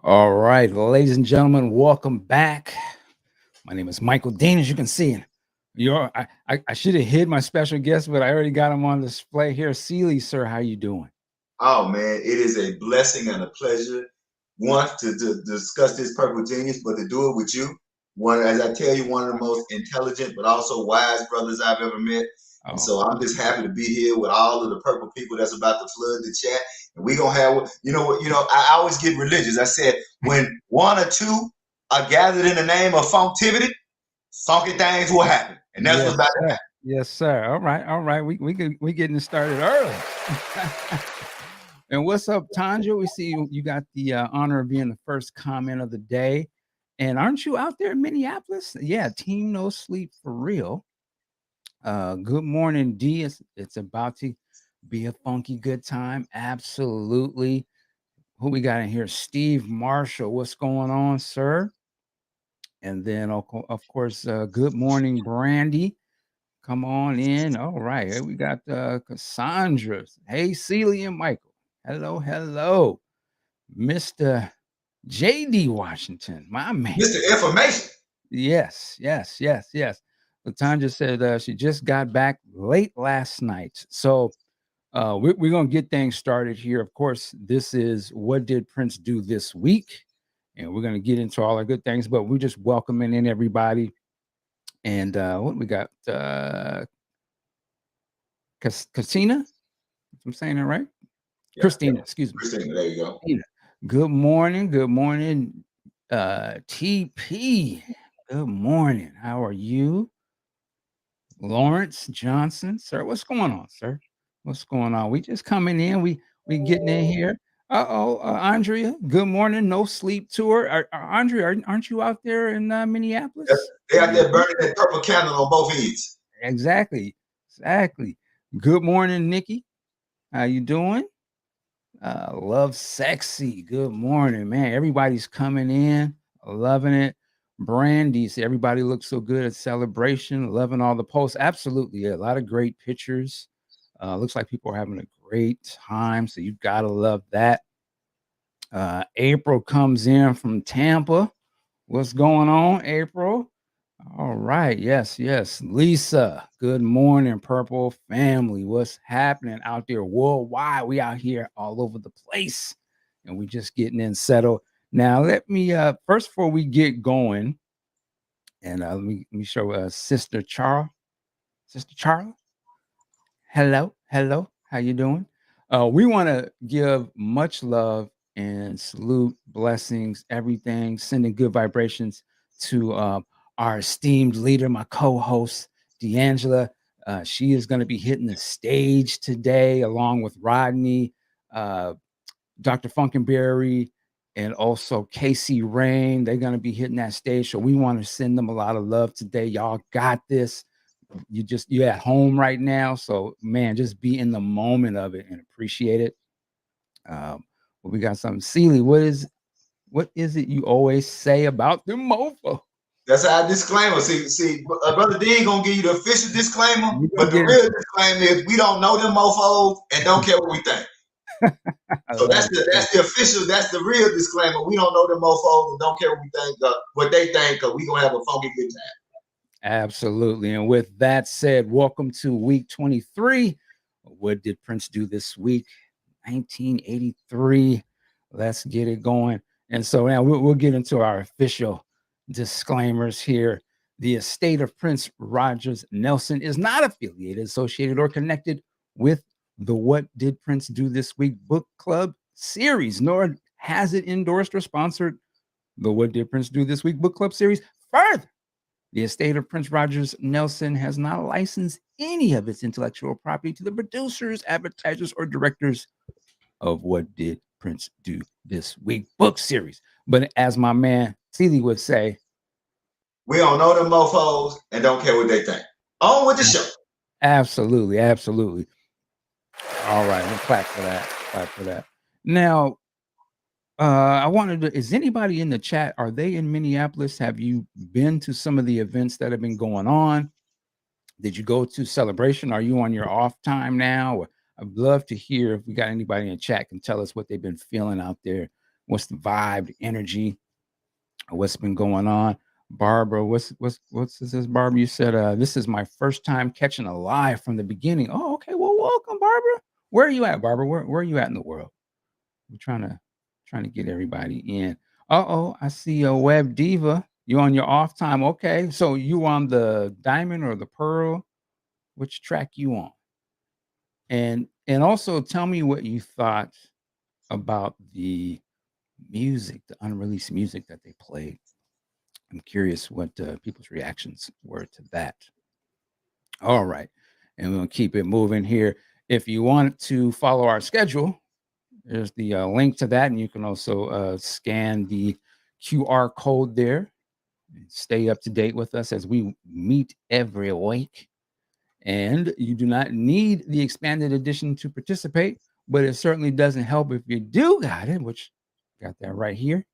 All right, ladies and gentlemen, welcome back. My name is Michael Dean, as you can see. I should have hid my special guest, but I already got him on display here. Seeley, sir, how you doing? Oh man, it is a blessing and a pleasure, one to discuss this purple genius, but to do it with you. One, as I tell you, one of the most intelligent but also wise brothers I've ever met. And Oh, so I'm just happy to be here with all of the purple people that's about to flood the chat. And we gonna have, I always get religious. I said when one or two are gathered in the name of funktivity, funky things will happen, and that's what's yes, about to sir. happen. Yes, sir. All right. We getting started early. And what's up, Tanja? We see you got the honor of being the first comment of the day. And aren't you out there in Minneapolis? Yeah, Team No Sleep for real. Good morning, D. It's about to be a funky good time. Absolutely. Who we got in here? Steve Marshall. What's going on, sir? And then, of course, good morning, Brandy. Come on in. All right. Here we got Cassandra. Hey, Celia and Michael. Hello, hello. Mr. JD Washington, my man. Mr. Information. Yes, yes, yes, yes. Latanja said she just got back late last night. So we're going to get things started here. Of course, this is What Did Prince Do This Week? And we're going to get into all our good things, but we're just welcoming in everybody. And what we got? Casina? I'm saying that right? Yeah, yeah. Christina, excuse me. Christina, there you go. Christina. Good morning. Good morning. TP. Good morning. How are you? Lawrence Johnson, sir. What's going on, sir? What's going on? We just coming in. We getting in here. Andrea. Good morning. No sleep tour. Andrea, aren't you out there in Minneapolis? They out there burning that purple candle on both ends. Exactly. Exactly. Good morning, Nikki. How you doing? Love sexy. Good morning, man. Everybody's coming in, loving it. Brandy, see, everybody looks so good at celebration, loving all the posts. Absolutely, yeah, a lot of great pictures. Looks like people are having a great time, so you gotta love that. April comes in from Tampa. What's going on, April? All right. Yes, yes. Lisa, good morning, Purple family. What's happening out there worldwide? We out here all over the place and we just getting in settled. Now, let me first before we get going, and let me show Sister Charles. Sister Charles, hello, hello. How you doing? We want to give much love and salute, blessings, everything, sending good vibrations to our esteemed leader, my co-host, D'Angela. She is going to be hitting the stage today, along with Rodney, uh, Dr. Funkenberry, and also Casey Rain. They're going to be hitting that stage. So we want to send them a lot of love today. Y'all got this. You're at home right now, so man, just be in the moment of it and appreciate it. Well, we got something. Seeley, what is it you always say about the mofo? That's our disclaimer. See, Brother Dean gonna give you the official disclaimer, You but gonna the get real disclaimer is we don't know them mofos and don't care what we think. I So love it. that's the official, that's the real disclaimer. We don't know them mofos and don't care what we think, what they think, because we gonna have a funky good time. Absolutely. And with that said, welcome to week 23. What did Prince do this week? 1983. Let's get it going. And so now we'll get into our official disclaimers here. The estate of Prince Rogers Nelson is not affiliated, associated, or connected with the What Did Prince Do This Week book club series, nor has it endorsed or sponsored the What Did Prince Do This Week book club series. Further, the estate of Prince Rogers Nelson has not licensed any of its intellectual property to the producers, advertisers, or directors of What Did Prince Do This Week book series. But as my man Seeley would say, We don't know them mofos and don't care what they think. On with the show. absolutely, absolutely. All right, we'll clap for that. Clap for that. Now, I wanted to, is anybody in the chat? Are they in Minneapolis? Have you been to some of the events that have been going on? Did you go to celebration? Are you on your off time now? I'd love to hear if we got anybody in the chat can tell us what they've been feeling out there what's the vibe, the energy, what's been going on. Barbara, what's this, Barbara? You said this is my first time catching a live from the beginning. Oh, okay. Well, welcome, Barbara. Where are you at, Barbara? Where are you at in the world? We're trying to get everybody in. Uh-oh, I see a web diva. You on your off time. Okay. So you on the diamond or the pearl? Which track you on? And also tell me what you thought about the music, the unreleased music that they played. I'm curious what people's reactions were to that. All right. And we're going to keep it moving here. If you want to follow our schedule, there's the link to that. And you can also scan the QR code there and stay up to date with us as we meet every week. And you do not need the expanded edition to participate, but it certainly doesn't help if you do got it, which got that right here.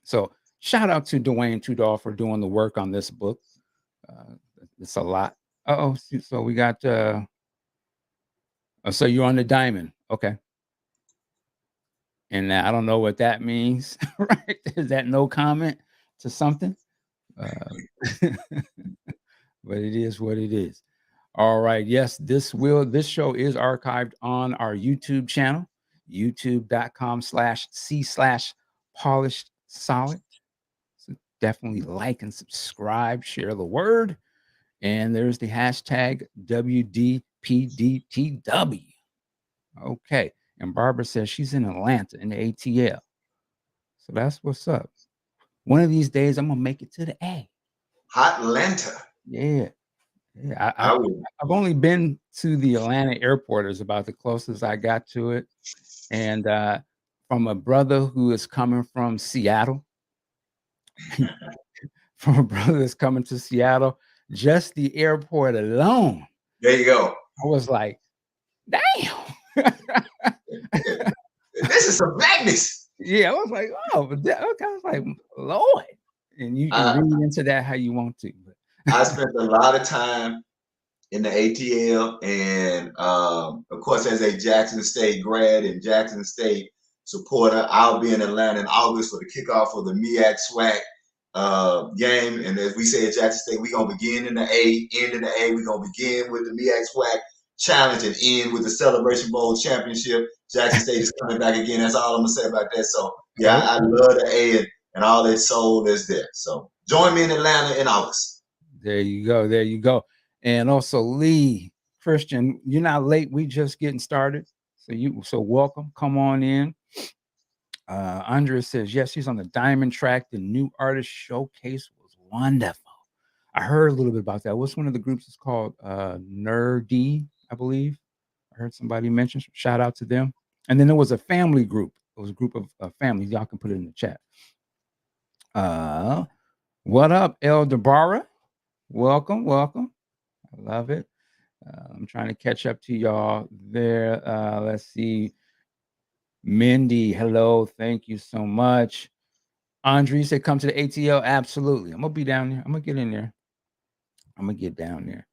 So shout out to Duane Tudahl for doing the work on this book. It's a lot. Oh, so we got so you're on the diamond. Okay. And I don't know what that means, right? Is that no comment to something? But it is what it is. All right. Yes, this show is archived on our YouTube channel, youtube.com/c/polished solid. So definitely like and subscribe, share the word. And there's the hashtag WDPDTW. Okay. And Barbara says she's in Atlanta in the ATL. So that's what's up. One of these days, I'm going to make it to the A. Atlanta. Yeah. I've only been to the Atlanta airport. Is about the closest I got to it. And from a brother who is coming from Seattle, to Seattle, just the airport alone. There you go. I was like, damn. This is some madness. Yeah, I was like, oh, but I was like, Lord. And you can read into that how you want to. But. I spent a lot of time in the ATL, and of course, as a Jackson State grad and Jackson State supporter, I'll be in Atlanta in August for the kickoff of the MEAC SWAC game. And as we say at Jackson State, we're going to begin in the A, end in the A. We're going to begin with the MEAC SWAC Challenge and end with the Celebration Bowl Championship. Jackson State is coming back again. That's all I'm going to say about that. So, yeah, I love the A and all that soul that's there. So, join me in Atlanta in August. There you go. There you go. And also, Liegh, Christian, you're not late. We just getting started. So welcome. Come on in. Andrea says, yes, she's on the Diamond track. The new artist showcase was wonderful. I heard a little bit about that. What's one of the groups? It's called Nerdy, I believe. I heard somebody mention. Shout out to them. And then there was a family group. It was a group of families. Y'all can put it in the chat. What up, El Debarra? Welcome. I love it. I'm trying to catch up to y'all there. Let's see. Mindy, hello. Thank you so much. Andre said, come to the ATL. Absolutely. I'm going to be down there. I'm going to get in there. I'm going to get down there.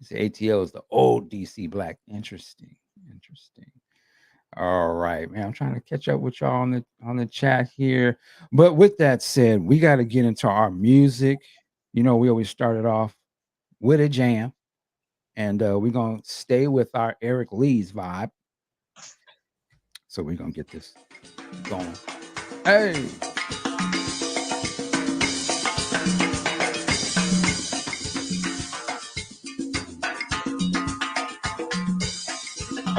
This ATL is the old DC Black. Interesting. All right, man. I'm trying to catch up with y'all on the chat here. But with that said, we got to get into our music. You know, we always started off with a jam. And we're going to stay with our Eric Lee's vibe. So we're going to get this going. Hey.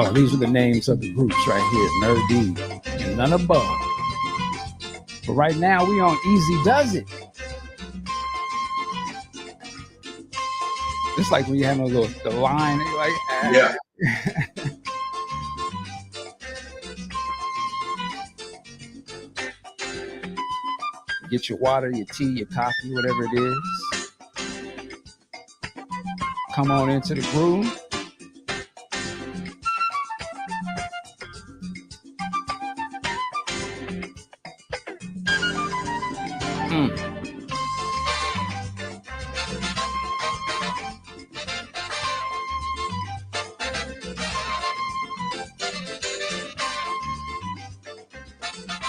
Oh, these are the names of the groups right here. Nerdy and none above. But right now we on Easy Does It. It's like when you have the line, you're like, yeah. Get your water, your tea, your coffee, whatever it is. Come on into the groove.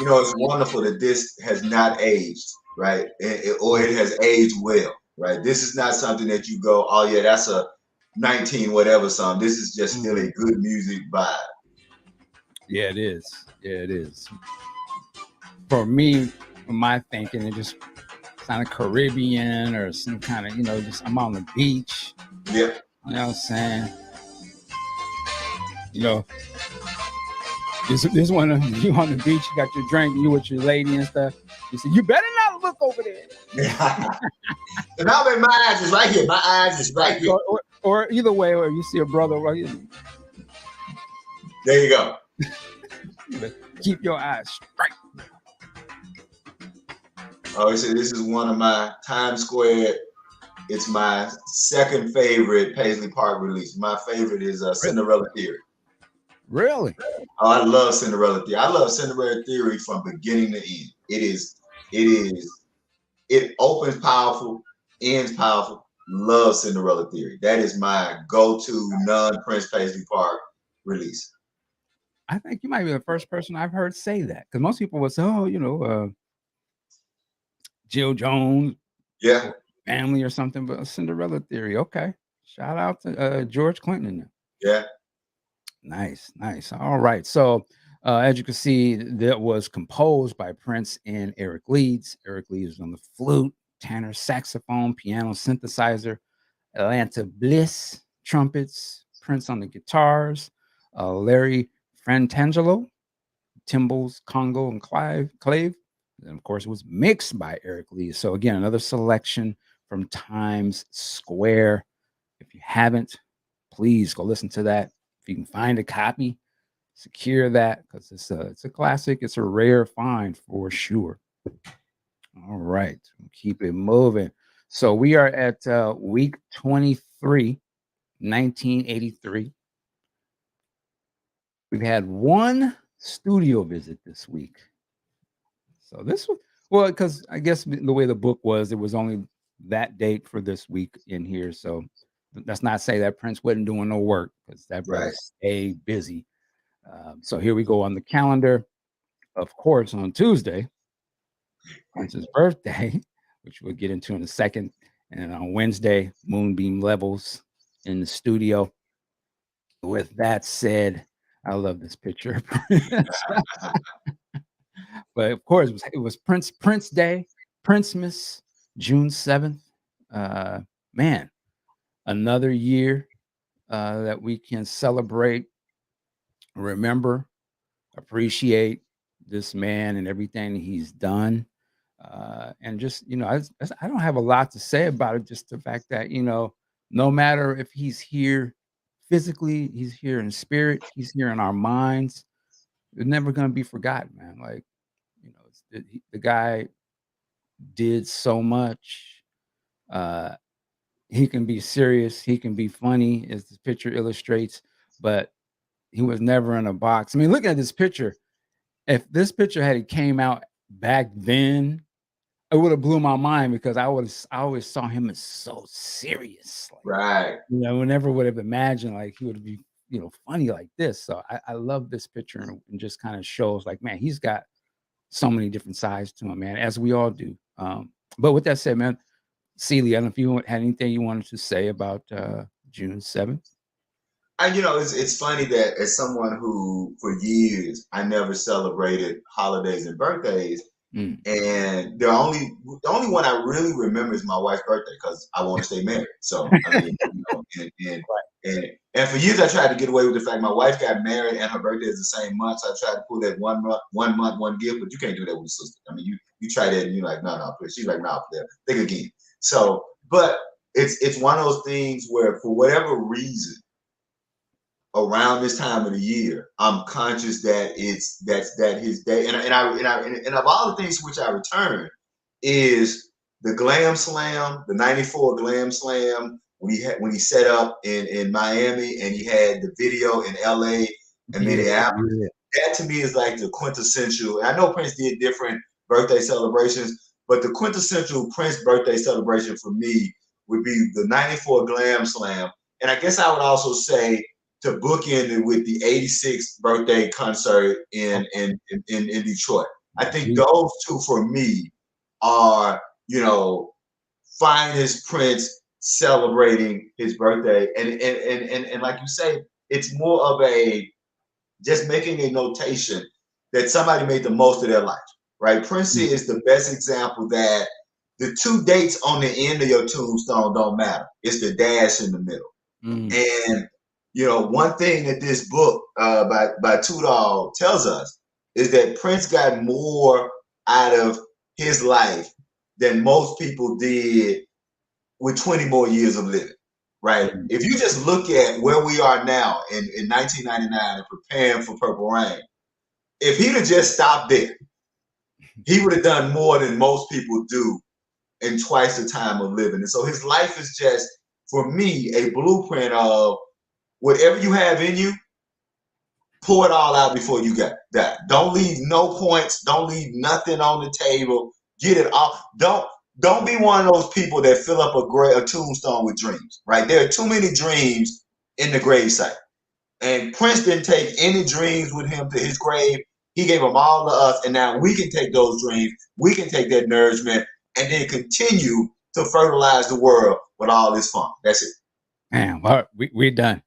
you know, it's wonderful that this has not aged, right? Or it has aged well, right? This is not something that you go, oh yeah, that's a 19 whatever song. This is just still a good music vibe. Yeah, it is. Yeah, it is. For me, my thinking, it just sounded Caribbean or some kind of, just I'm on the beach. Yeah. You know what I'm saying? You know, this one you on the beach, you got your drink, you with your lady and stuff. You say, you better not look over there. And now my eyes is right here. My eyes is right here. Or either way, or you see a brother right here. There you go. Keep your eyes straight. Oh, so this is one of my Times Square. It's my second favorite Paisley Park release. My favorite is Cinderella Theory. Really? Oh, I love Cinderella Theory. I love Cinderella Theory from beginning to end. It opens powerful, ends powerful. Love Cinderella Theory. That is my go-to non-Prince Paisley Park release. I think you might be the first person I've heard say that, because most people would say, "Oh, Jill Jones, yeah, family or something," but Cinderella Theory. Okay, shout out to George Clinton. Yeah, nice. All right, so as you can see, that was composed by Prince and Eric Leeds. Eric Leeds on the flute, tenor saxophone, piano, synthesizer, Atlanta Bliss trumpets, Prince on the guitars, Larry Frantangelo, Timbals, Congo, and Clave. And of course, it was mixed by Eric Lee. So again, another selection from Times Square. If you haven't, please go listen to that. If you can find a copy, secure that, because it's a classic. It's a rare find for sure. All right, keep it moving. So we are at week 23, 1983. We've had one studio visit this week. So this was, well, because I guess the way the book was, it was only that date for this week in here. So let's not say that Prince wasn't doing no work, because that brother stayed busy. So here we go on the calendar. Of course, on Tuesday, Prince's birthday, which we'll get into in a second. And on Wednesday, Moonbeam Levels in the studio. With that said, I love this picture. But of course, it was Prince Day, Princemas, June 7th. Man, another year that we can celebrate, remember, appreciate this man and everything he's done. And just, I don't have a lot to say about it. Just the fact that, no matter if he's here physically, he's here in spirit, he's here in our minds. It's never going to be forgotten, man. Like, the guy did so much. He can be serious, he can be funny, as this picture illustrates, but he was never in a box. I mean, look at this picture. If this picture had came out back then, it would have blew my mind, because I always saw him as so serious. Like, right. Never would have imagined like he would be, funny like this. So I love this picture, and just kind of shows like, man, he's got so many different sides to him, man, as we all do. But with that said, man, Celie, I don't know if you had anything you wanted to say about June 7th. And it's funny that as someone who for years I never celebrated holidays and birthdays, and the only one I really remember is my wife's birthday, because I want to stay married. So I mean, and for years I tried to get away with the fact my wife got married and her birthday is the same month. So I tried to pull that one month, one gift, but you can't do that with your sister. I mean, you try that and you're like, no, she's like, no, think again. So, but it's one of those things where for whatever reason, around this time of the year, I'm conscious that that his day, and of all the things which I return is the Glam Slam, the '94 Glam Slam, when he set up in Miami, and he had the video in LA and Minneapolis. Yeah. That to me is like the quintessential. And I know Prince did different birthday celebrations, but the quintessential Prince birthday celebration for me would be the '94 Glam Slam. And I guess I would also say, to bookend it with the 86th birthday concert in Detroit. I think those two for me are, finest Prince celebrating his birthday. And like you say, it's more of a just making a notation that somebody made the most of their life, right? Prince is the best example that the two dates on the end of your tombstone don't matter. It's the dash in the middle. And one thing that this book by Tudahl tells us is that Prince got more out of his life than most people did with 20 more years of living, right? If you just look at where we are now in 1999 and preparing for Purple Rain, if he'd have just stopped there, he would have done more than most people do in twice the time of living. And so his life is just, for me, a blueprint of whatever you have in you, pour it all out before you die. Don't leave no points. Don't leave nothing on the table. Get it off. Don't be one of those people that fill up a tombstone with dreams, right? There are too many dreams in the gravesite. And Prince didn't take any dreams with him to his grave. He gave them all to us. And now we can take those dreams. We can take that nourishment and then continue to fertilize the world with all this fun. That's it. Man, we're done.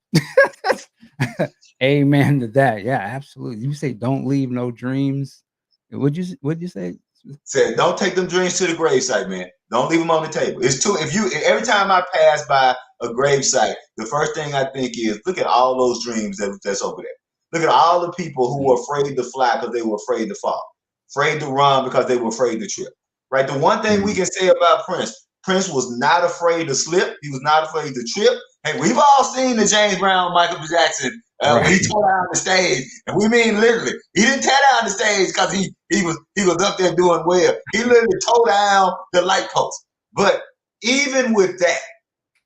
Amen to that. Yeah, absolutely. You say don't leave no dreams. What'd you say? Said don't take them dreams to the gravesite, man. Don't leave them on the table. It's too. Every time I pass by a gravesite, the first thing I think is look at all those dreams that's over there. Look at all the people who were afraid to fly because they were afraid to fall, afraid to run because they were afraid to trip. Right. The one thing we can say about Prince was not afraid to slip. He was not afraid to trip. Hey, we've all seen the James Brown, Michael Jackson when he tore down the stage, and we mean literally. He didn't tear down the stage because he was up there doing well. He literally tore down the light post. But even with that,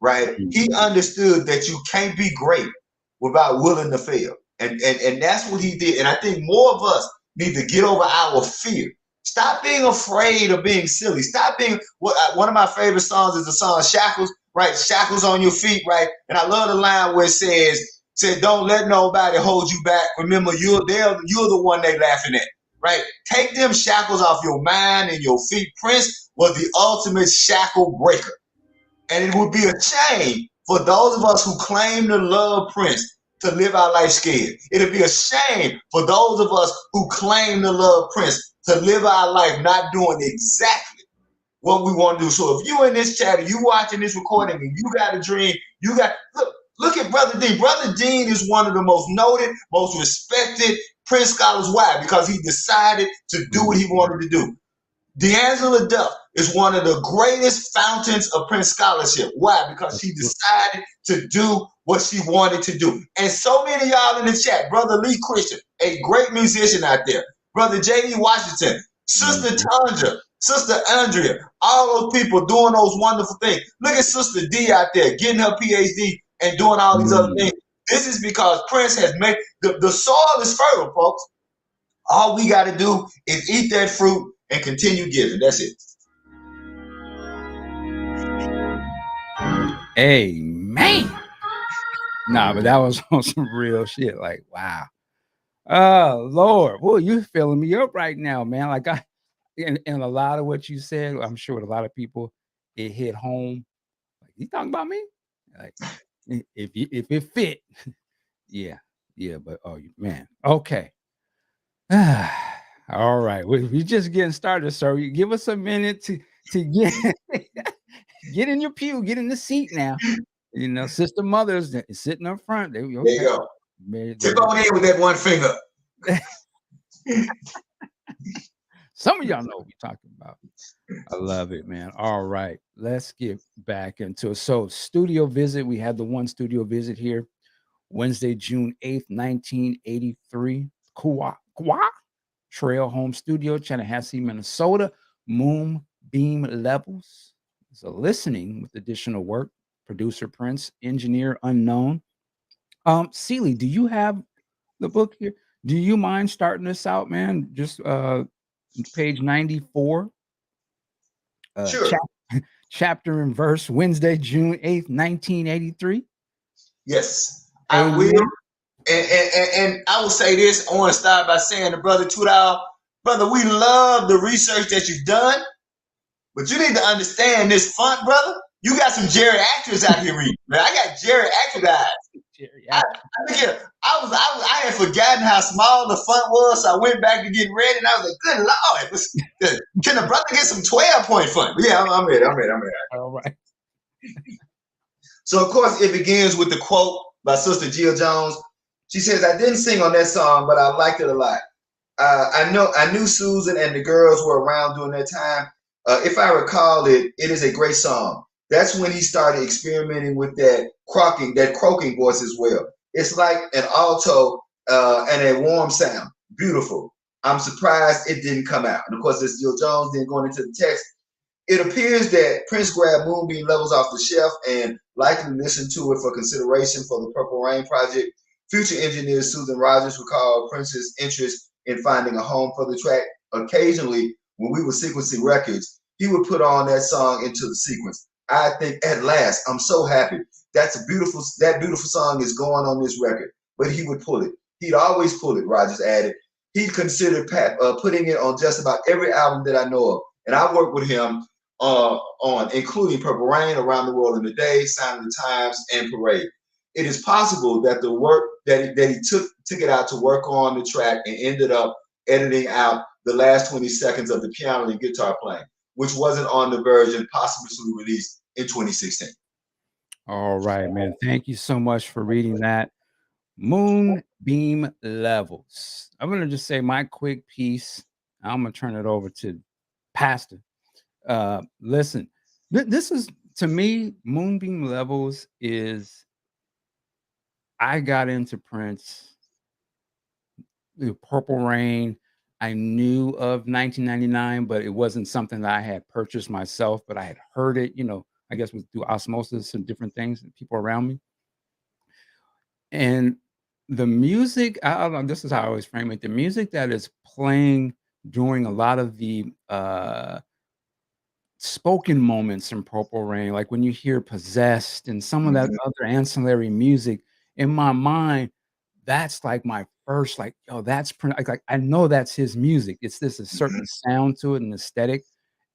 right, he understood that you can't be great without willing to fail, and that's what he did. And I think more of us need to get over our fear. Stop being afraid of being silly. Stop being one of my favorite songs is the song Shackles, right? Shackles on your feet, right? And I love the line where it says, don't let nobody hold you back. Remember, you're the one they laughing at, right? Take them shackles off your mind and your feet. Prince was the ultimate shackle breaker. And it would be a shame for those of us who claim to love Prince to live our life scared. It would be a shame for those of us who claim to love Prince to live our life not doing exactly what we want to do. So if you in this chat and you watching this recording and you got a dream, look at Brother Dean. Brother Dean is one of the most noted, most respected Prince scholars. Why? Because he decided to do what he wanted to do. D'Angela Duff is one of the greatest fountains of Prince scholarship. Why? Because she decided to do what she wanted to do. And so many of y'all in the chat, Brother Lee Christian, a great musician out there, Brother J.D. Washington, Sister Tanja, Sister Andrea, all those people doing those wonderful things. Look at Sister D out there getting her PhD and doing all these other things. This is because Prince has made, the soil is fertile, folks. All we got to do is eat that fruit and continue giving. That's it. Amen. Nah, but that was on some real shit. Like, wow. Oh, Lord. Well, you filling me up right now, man. Like and a lot of what you said, I'm sure with a lot of people, it hit home. Like, you talking about me? Like, if it fit. Yeah. But man. Okay. All right. We're just getting started, sir. You give us a minute to get get in your pew, get in the seat now. Sister Mothers sitting up front. There you go. Tip on in with that one finger. Some of y'all know what we're talking about. I love it, man. All right. Let's get back into it. So, studio visit. We had the one studio visit here Wednesday, June 8th, 1983. Kwa Trail Home Studio, Chanhassen, Minnesota. Moonbeam Levels. So, listening with additional work. Producer Prince, engineer unknown. Seeley, do you have the book here? Do you mind starting us out, man? Just page 94. Sure. Chapter and verse, Wednesday, June 8th, 1983. Yes, I will. And I will say this. I want to start by saying to Brother Tudahl, Brother, we love the research that you've done, but you need to understand this font, brother. You got some geriatrics out here reading, man. I got geriatric eyes. I had forgotten how small the font was, so I went back to get ready, and I was like, "Good Lord, can the brother get some 12-point font?" Yeah, I'm ready. All right. So of course, it begins with the quote by Sister Jill Jones. She says, "I didn't sing on that song, but I liked it a lot. I knew Susan and the girls were around during that time. If I recall it is a great song. That's when he started experimenting with that croaking voice as well. It's like an alto and a warm sound. Beautiful. I'm surprised it didn't come out." And of course, this Jill Jones. Then going into the text, it appears that Prince grabbed Moonbeam levels off the shelf and likely listened to it for consideration for the Purple Rain project. Future engineer Susan Rogers recalled Prince's interest in finding a home for the track. Occasionally, when we were sequencing records, he would put on that song into the sequence. I think at last, I'm so happy. That beautiful song is going on this record. But he would pull it. He'd always pull it, Rogers added. He'd considered putting it on just about every album that I know of. And I worked with him on including Purple Rain, Around the World in a Day, Sign of the Times, and Parade. It is possible that the work that he took it out to work on the track and ended up editing out the last 20 seconds of the piano and guitar playing, which wasn't on the version possibly released in 2016. All right, man. Thank you so much for reading that. Moonbeam Levels. I'm going to just say my quick piece. I'm going to turn it over to Pastor. Listen, this is, to me, Moonbeam Levels is, I got into Prince, the Purple Rain. I knew of 1999, but it wasn't something that I had purchased myself, but I had heard it, I guess through osmosis and different things and people around me. And the music, I don't know, this is how I always frame it. The music that is playing during a lot of the spoken moments in Purple Rain, like when you hear Possessed and some of that other ancillary music, in my mind, that's like my first, like, yo, that's like I know that's his music. It's a certain sound to it and aesthetic.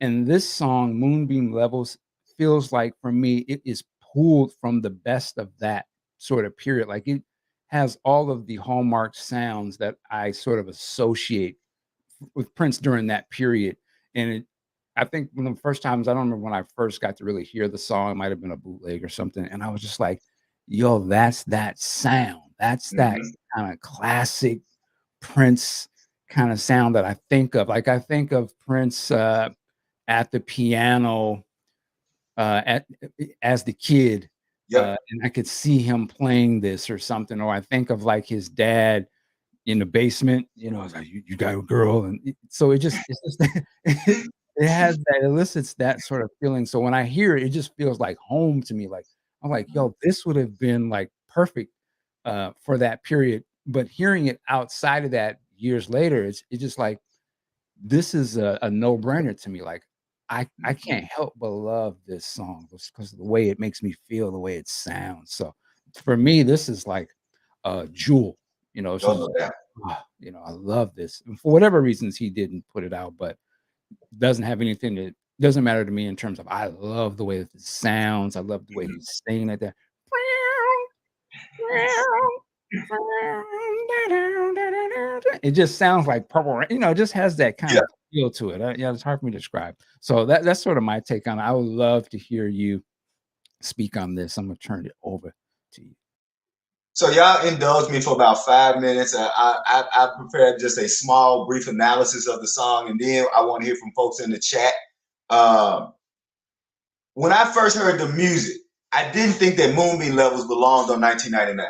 And this song, Moonbeam Levels, feels like for me, it is pulled from the best of that sort of period. Like it has all of the hallmark sounds that I sort of associate with Prince during that period. And I think one of the first times, I don't remember when I first got to really hear the song, it might have been a bootleg or something. And I was just like, yo, that's that sound. That's that kind of classic Prince kind of sound that I think of. Like I think of Prince at the piano as the kid. And I could see him playing this or something. Or I think of like his dad in the basement, I was like, you got a girl. And so it's just it has that, elicits that sort of feeling. So when I hear it, it just feels like home to me. Like I'm like, yo, this would have been like perfect for that period. But hearing it outside of that years later, it's just like, this is a no-brainer to me. Like I can't help but love this song because of the way it makes me feel, the way it sounds. So for me, this is like a jewel. It's just, I love this. And for whatever reasons, he didn't put it out, but doesn't have anything that doesn't matter to me in terms of, I love the way that it sounds. I love the way he's singing at that. It just sounds like Purple Rain, it just has that kind of feel to it. It's hard for me to describe. So that's sort of my take on it. I would love to hear you speak on this. I'm going to turn it over to you. So y'all indulge me for about 5 minutes. I prepared just a small, brief analysis of the song, and then I want to hear from folks in the chat. When I first heard the music, I didn't think that Moonbeam Levels belonged on 1999.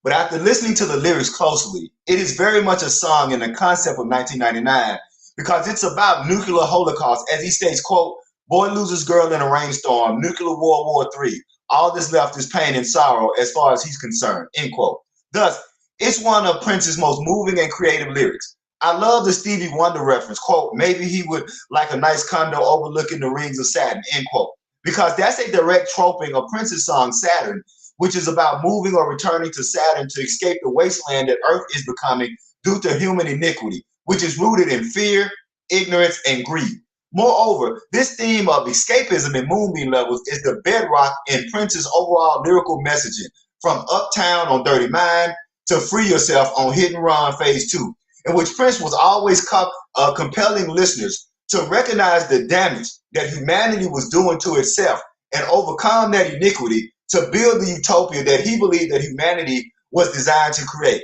But after listening to the lyrics closely, it is very much a song in the concept of 1999 because it's about nuclear holocaust. As he states, quote, boy loses girl in a rainstorm, nuclear World War III. All that's left is pain and sorrow as far as he's concerned, end quote. Thus, it's one of Prince's most moving and creative lyrics. I love the Stevie Wonder reference, quote, maybe he would like a nice condo overlooking the rings of Saturn, end quote. Because that's a direct troping of Prince's song Saturn, which is about moving or returning to Saturn to escape the wasteland that Earth is becoming due to human iniquity. which is rooted in fear, ignorance, and greed. Moreover, this theme of escapism in Moonbeam Levels is the bedrock in Prince's overall lyrical messaging, from Uptown on Dirty Mind to Free Yourself on Hit and Run Phase 2, in which Prince was always compelling listeners to recognize the damage that humanity was doing to itself and overcome that iniquity to build the utopia that he believed that humanity was designed to create.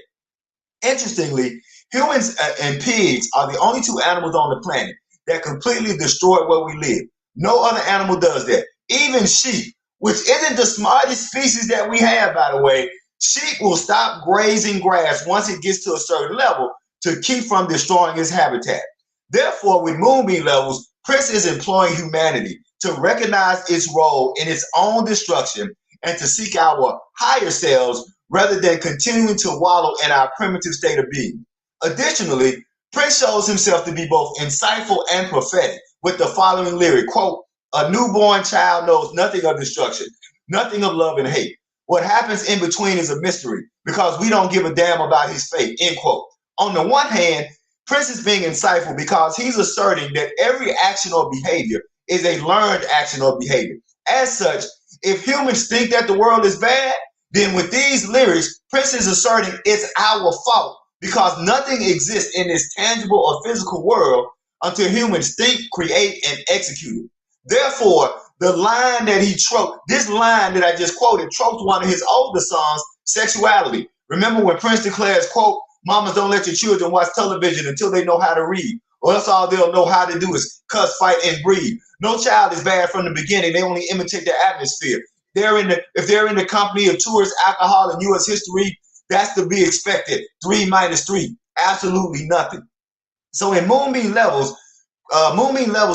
Interestingly, humans and pigs are the only two animals on the planet that completely destroy where we live. No other animal does that. Even sheep, which isn't the smartest species that we have, by the way, sheep will stop grazing grass once it gets to a certain level to keep from destroying its habitat. Therefore, with Moonbeam Levels, Prince is employing humanity to recognize its role in its own destruction and to seek our higher selves rather than continuing to wallow in our primitive state of being. Additionally, Prince shows himself to be both insightful and prophetic with the following lyric, quote, "A newborn child knows nothing of destruction, nothing of love and hate. What happens in between is a mystery because we don't give a damn about his fate," end quote. On the one hand, Prince is being insightful because he's asserting that every action or behavior is a learned action or behavior. As such, if humans think that the world is bad, then with these lyrics, Prince is asserting it's our fault because nothing exists in this tangible or physical world until humans think, create, and execute it. Therefore, the line that he troped, this line that I just quoted, troped one of his older songs, Sexuality. Remember when Prince declares, quote, "Mamas, don't let your children watch television until they know how to read, or else all they'll know how to do is cuss, fight, and breed. No child is bad from the beginning. They only imitate the atmosphere. If they're in the company of tourists, alcohol, and U.S. history, that's to be expected. 3 minus 3, absolutely nothing." So in Moonbeam Levels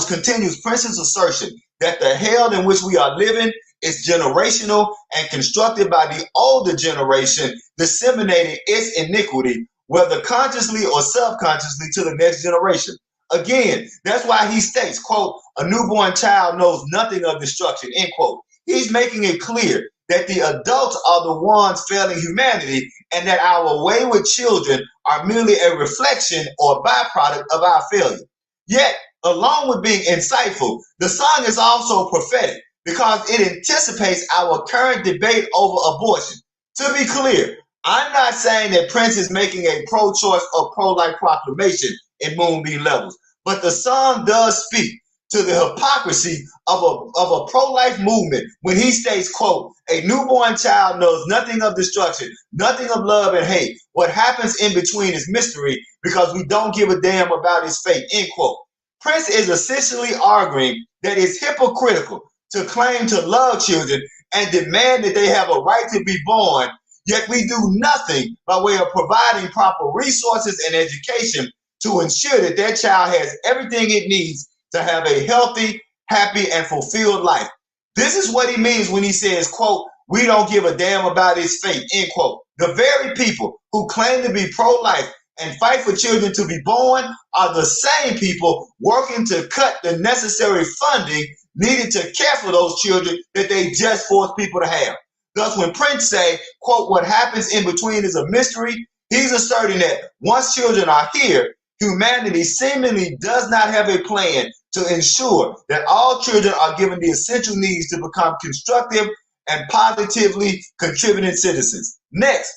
continues Prince's assertion that the hell in which we are living is generational and constructed by the older generation disseminating its iniquity, whether consciously or subconsciously, to the next generation. Again, that's why he states, quote, "A newborn child knows nothing of destruction," end quote. He's making it clear that the adults are the ones failing humanity and that our wayward children are merely a reflection or byproduct of our failure. Yet, along with being insightful, the song is also prophetic because it anticipates our current debate over abortion. To be clear, I'm not saying that Prince is making a pro-choice or pro-life proclamation in Moonbeam Levels, but the song does speak to the hypocrisy of a pro-life movement when he states, quote, "A newborn child knows nothing of destruction, nothing of love and hate. What happens in between is mystery because we don't give a damn about his fate," end quote. Prince is essentially arguing that it's hypocritical to claim to love children and demand that they have a right to be born, yet we do nothing by way of providing proper resources and education to ensure that that child has everything it needs to have a healthy, happy, and fulfilled life. This is what he means when he says, quote, "We don't give a damn about his fate," end quote. The very people who claim to be pro-life and fight for children to be born are the same people working to cut the necessary funding needed to care for those children that they just force people to have. Thus, when Prince say, quote, "What happens in between is a mystery," he's asserting that once children are here, humanity seemingly does not have a plan to ensure that all children are given the essential needs to become constructive and positively contributing citizens. Next,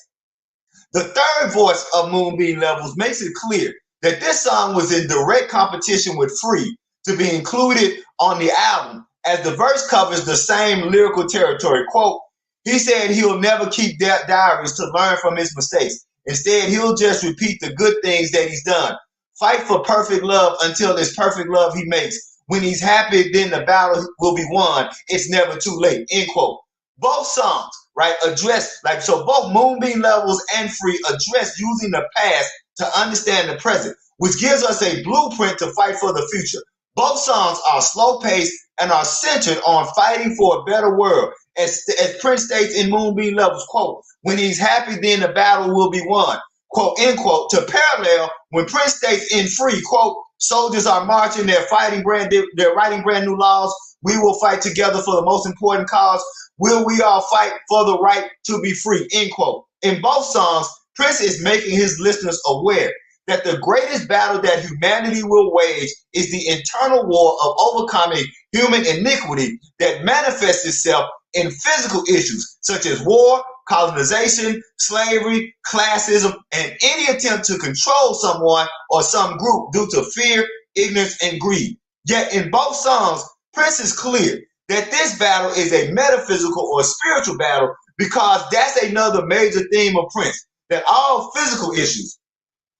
the third voice of Moonbeam Levels makes it clear that this song was in direct competition with Free to be included on the album, as the verse covers the same lyrical territory. Quote, he said he'll never keep diaries to learn from his mistakes. Instead, he'll just repeat the good things that he's done. Fight for perfect love until it's perfect love he makes. When he's happy, then the battle will be won. It's never too late, end quote. Both songs, right, address, so both Moonbeam Levels and Free address using the past to understand the present, which gives us a blueprint to fight for the future. Both songs are slow-paced and are centered on fighting for a better world. As Prince states in Moonbeam Levels, quote, "When he's happy, then the battle will be won," quote, end quote. To parallel, when Prince states in Free, quote, "Soldiers are marching, they're writing brand new laws. We will fight together for the most important cause. Will we all fight for the right to be free," end quote. In both songs, Prince is making his listeners aware that the greatest battle that humanity will wage is the internal war of overcoming human iniquity that manifests itself in physical issues such as war, colonization, slavery, classism, and any attempt to control someone or some group due to fear, ignorance, and greed. Yet in both songs, Prince is clear that this battle is a metaphysical or spiritual battle, because that's another major theme of Prince, that all physical issues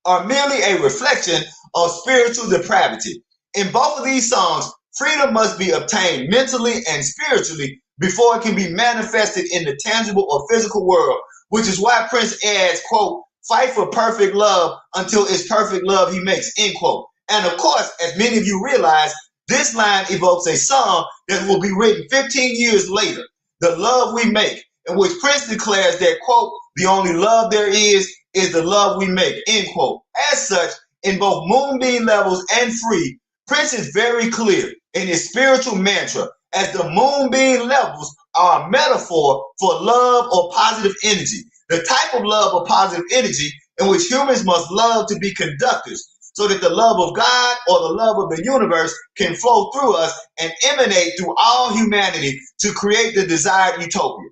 are merely a reflection of spiritual depravity. In both of these songs, freedom must be obtained mentally and spiritually before it can be manifested in the tangible or physical world, which is why Prince adds, quote, fight for perfect love until it's perfect love he makes, end quote. And of course, as many of you realize, this line evokes a song that will be written 15 years later, The Love We Make, in which Prince declares that, quote, the only love there is the love we make, end quote. As such, in both Moonbeam levels and Free, Prince is very clear in his spiritual mantra, as the Moonbeam levels are a metaphor for love or positive energy, the type of love or positive energy in which humans must love to be conductors, so that the love of God or the love of the universe can flow through us and emanate through all humanity to create the desired utopia.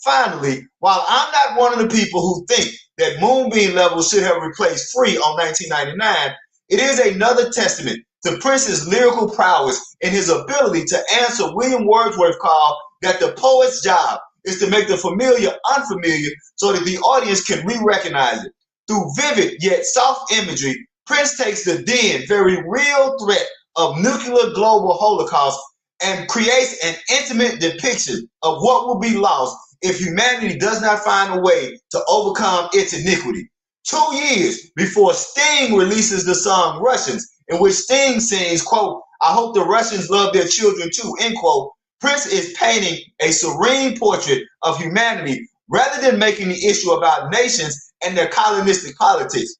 Finally, while I'm not one of the people who think that Moonbeam levels should have replaced Free on 1999, it is another testament to Prince's lyrical prowess and his ability to answer William Wordsworth's call that the poet's job is to make the familiar unfamiliar so that the audience can re-recognize it. Through vivid yet soft imagery, Prince takes the then very real threat of nuclear global holocaust and creates an intimate depiction of what will be lost if humanity does not find a way to overcome its iniquity. 2 years before Sting releases the song Russians, in which Sting sings, quote, I hope the Russians love their children too, end quote, Prince is painting a serene portrait of humanity rather than making the issue about nations and their colonistic politics.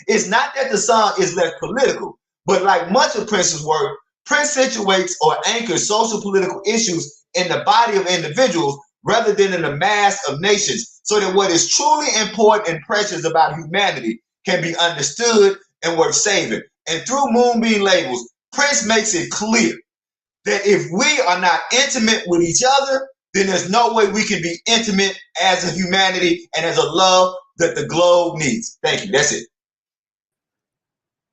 It's not that the song is less political, but like much of Prince's work, Prince situates or anchors social political issues in the body of individuals rather than in the mass of nations, so that what is truly important and precious about humanity can be understood and worth saving. And through Moonbeam labels, Prince makes it clear that if we are not intimate with each other, then there's no way we can be intimate as a humanity and as a love that the globe needs. Thank you. That's it.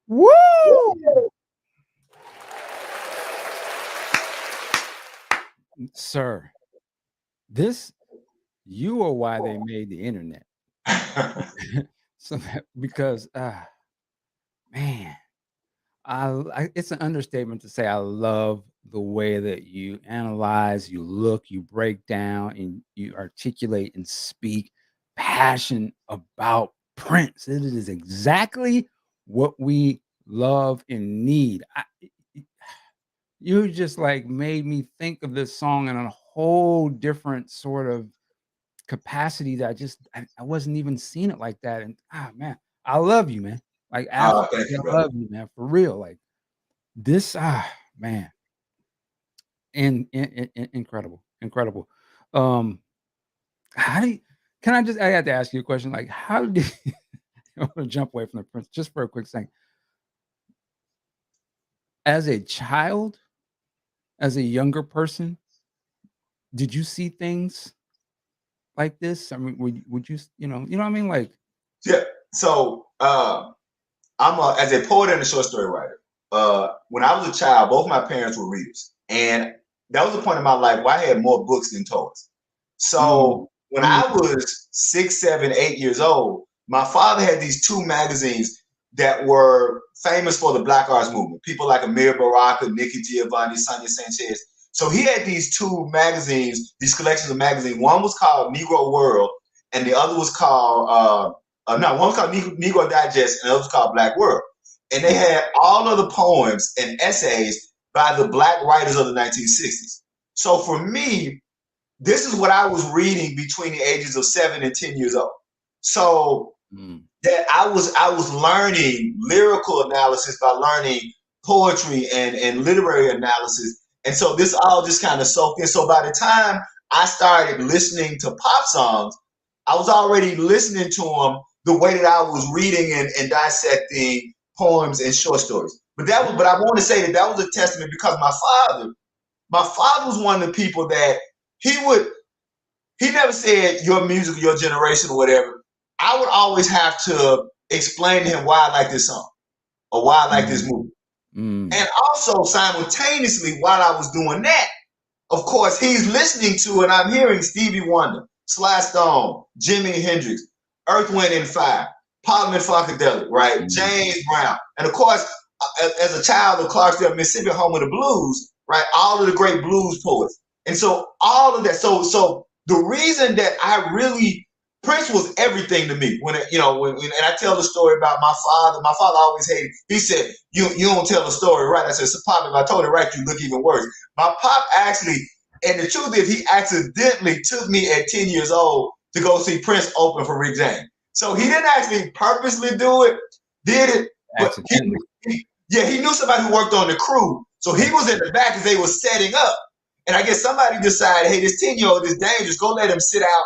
Woo! Sir, you are why they made the internet. So because man, it's an understatement to say I love the way that you analyze, you look, you break down, and you articulate and speak passion about Prince. It is exactly what we love and need. You just like made me think of this song in a whole different sort of capacity that I wasn't even seeing it like that. And man, I love you, man. Like absolutely, Thank you, I love you, man, for real. Like this, man, and incredible. How do you, I had to ask you a question, like how did I want to jump away from the Prince just for a quick second. As a child, as a younger person, did you see things like this? I mean, would you, you know what I mean? Like, yeah. So as a poet and a short story writer. When I was a child, both my parents were readers, and that was the point in my life where I had more books than toys. So when I was 6, 7, 8 years old, my father had these 2 magazines that were famous for the Black Arts Movement. People like Amir Baraka, Nikki Giovanni, Sonia Sanchez. So he had these 2 magazines, these collections of magazines. One was called Negro World, and the other was called one was called Negro Digest, and the other was called Black World. And they had all of the poems and essays by the Black writers of the 1960s. So for me, this is what I was reading between the ages of 7 and 10 years old. So that I was learning lyrical analysis by learning poetry and literary analysis. And so this all just kind of soaked in. So by the time I started listening to pop songs, I was already listening to them the way that I was reading and dissecting poems and short stories. But I want to say that was a testament because my father was one of the people that he never said your music, your generation, or whatever. I would always have to explain to him why I like this song or why I like this movie. And also simultaneously, while I was doing that, of course, he's listening to and I'm hearing Stevie Wonder, Sly Stone, Jimi Hendrix, Earth, Wind and Fire, Parliament Funkadelic, right? James Brown. And of course, as a child of Clarksdale, Mississippi, home of the blues, right? All of the great blues poets. And so all of that. So the reason that Prince was everything to me. And I tell the story about my father always hated, he said, you don't tell the story right. I said, so Pop, if I told it right, you look even worse. My pop actually, and the truth is he accidentally took me at 10 years old to go see Prince open for Rick James. So he didn't actually purposely do it, did it. But he knew somebody who worked on the crew. So he was in the back as they were setting up. And I guess somebody decided, hey, this 10-year-old is dangerous. Go let him sit out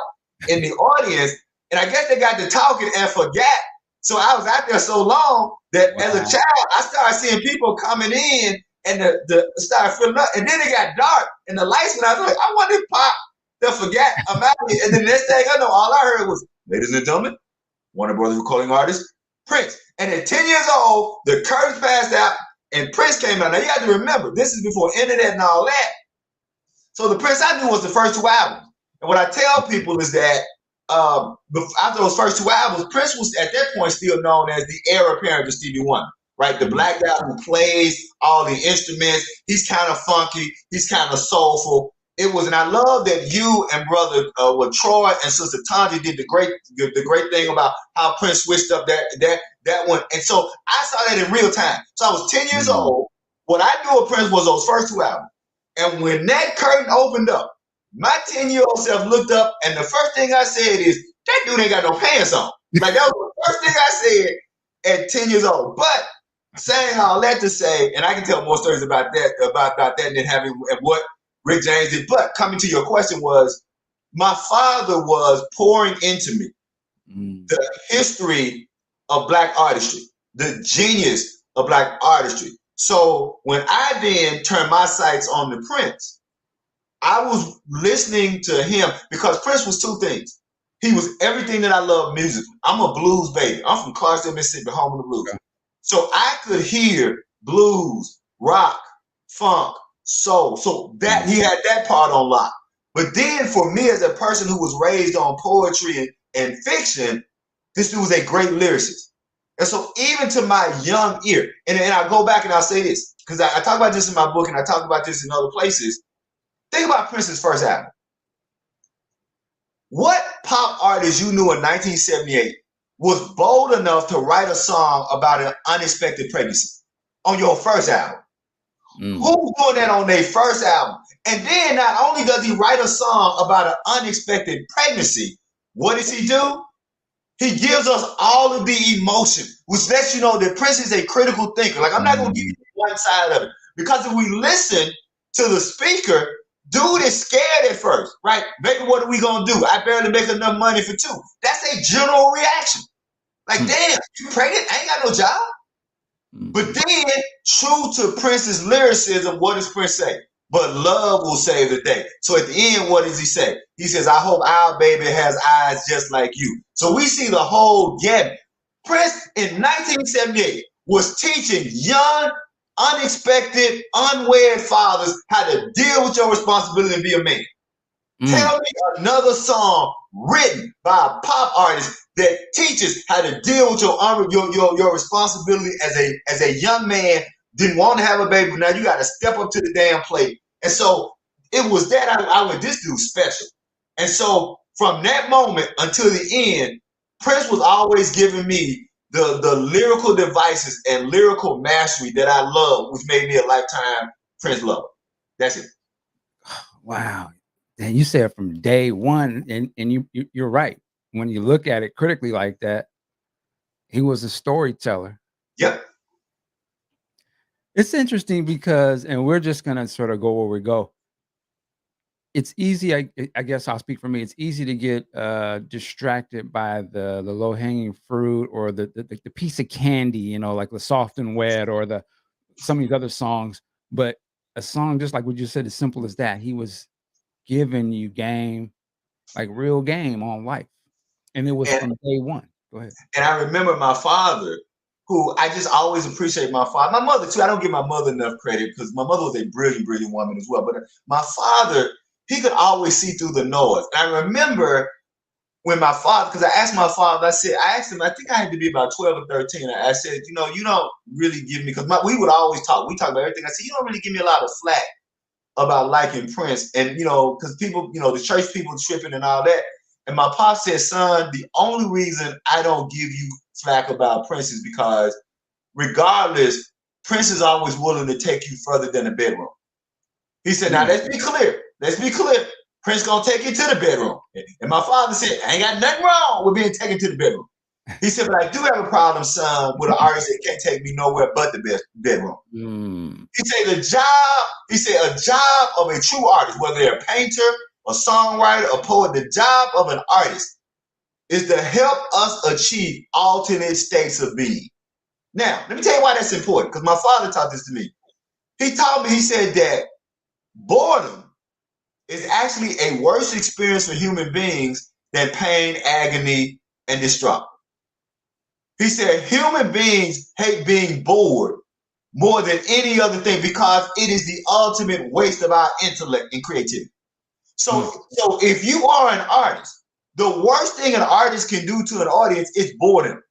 in the audience. And I guess they got to talking and forgot. So I was out there so long that as a child, I started seeing people coming in and the started filling up. And then it got dark and the lights went out. I was like, I wonder if Pop, they'll forget I'm out here. And then the next thing I know, all I heard was, ladies and gentlemen, Warner Brothers recording artist, Prince. And at 10 years old, the curtains passed out and Prince came out. Now you have to remember, this is before internet and all that. So the Prince I knew was the first 2 albums. And what I tell people is that after those first 2 albums, Prince was at that point still known as the heir apparent to Stevie Wonder, right? The black guy who plays all the instruments. He's kind of funky. He's kind of soulful. And I love that you and brother with Troy and sister Tanya did the great thing about how Prince switched up that one. And so I saw that in real time. So I was 10 years old. What I knew of Prince was those first 2 albums. And when that curtain opened up, my 10-year-old self looked up, and the first thing I said is, that dude ain't got no pants on. Like, that was the first thing I said at 10 years old. But saying all that to say, and I can tell more stories about that than having and what Rick James did. But coming to your question was, my father was pouring into me the history of black artistry, the genius of black artistry. So when I then turned my sights on the Prince, I was listening to him because Prince was 2 things. He was everything that I love musically. I'm a blues baby. I'm from Clarksdale, Mississippi, home of the blues. So I could hear blues, rock, funk, soul. So that he had that part on lock. But then for me as a person who was raised on poetry and fiction, this dude was a great lyricist. And so even to my young ear, and I'll go back and I'll say this, because I talk about this in my book and I talk about this in other places. Think about Prince's first album. What pop artist you knew in 1978 was bold enough to write a song about an unexpected pregnancy on your first album? Who's doing that on their first album? And then not only does he write a song about an unexpected pregnancy, what does he do? He gives us all of the emotion, which lets you know that Prince is a critical thinker. Like, I'm not going to give you one side of it. Because if we listen to the speaker, dude is scared at first, right? Baby, what are we going to do? I barely make enough money for 2. That's a general reaction. Like, damn, you pregnant? I ain't got no job. But then, true to Prince's lyricism, what does Prince say? But love will save the day. So at the end, what does he say? He says, I hope our baby has eyes just like you. So we see the whole gamut. Prince in 1978 was teaching young, unexpected, unwed fathers how to deal with your responsibility and be a man. Tell me another song written by a pop artist that teaches how to deal with your responsibility as a young man. Didn't want to have a baby, but now you got to step up to the damn plate. And so it was that I went, this dude's special. And so from that moment until the end, Prince was always giving me the lyrical devices and lyrical mastery that I love, which made me a lifetime Prince lover. That's it. Wow. And you said from day one, and you're right. When you look at it critically like that, he was a storyteller. Yep. It's interesting because, and we're just going to sort of go where we go. it's easy. I guess I'll speak for me. It's easy to get distracted by the low hanging fruit or the piece of candy, you know, like the Soft and Wet or some of these other songs. But a song just like what you said, as simple as that, he was giving you game, like real game on life, and it was And from day one. Go ahead. And I remember my father, who I just always appreciate my father. My mother, too. I don't give my mother enough credit because my mother was a brilliant, brilliant woman as well. But my father, he could always see through the noise. And I remember when my father, because I asked my father, I asked him, I think I had to be about 12 or 13. I said, you know, you don't really give me, because we would always talk. We talk about everything. I said, you don't really give me a lot of flack about liking Prince. And, you know, because people, you know, the church people tripping and all that. And my pop said, son, the only reason I don't give you flack about Prince is because regardless, Prince is always willing to take you further than the bedroom. He said, now let's be clear. Let's be clear. Prince gonna take you to the bedroom. And my father said, I ain't got nothing wrong with being taken to the bedroom. He said, but I do have a problem, son, with an artist that can't take me nowhere but the bedroom. He said, a job of a true artist, whether they're a painter, a songwriter, a poet, the job of an artist is to help us achieve alternate states of being. Now, let me tell you why that's important, because my father taught this to me. He taught me, he said that boredom is actually a worse experience for human beings than pain, agony, and distraught. He said human beings hate being bored more than any other thing because it is the ultimate waste of our intellect and creativity. So if you are an artist, the worst thing an artist can do to an audience is boredom.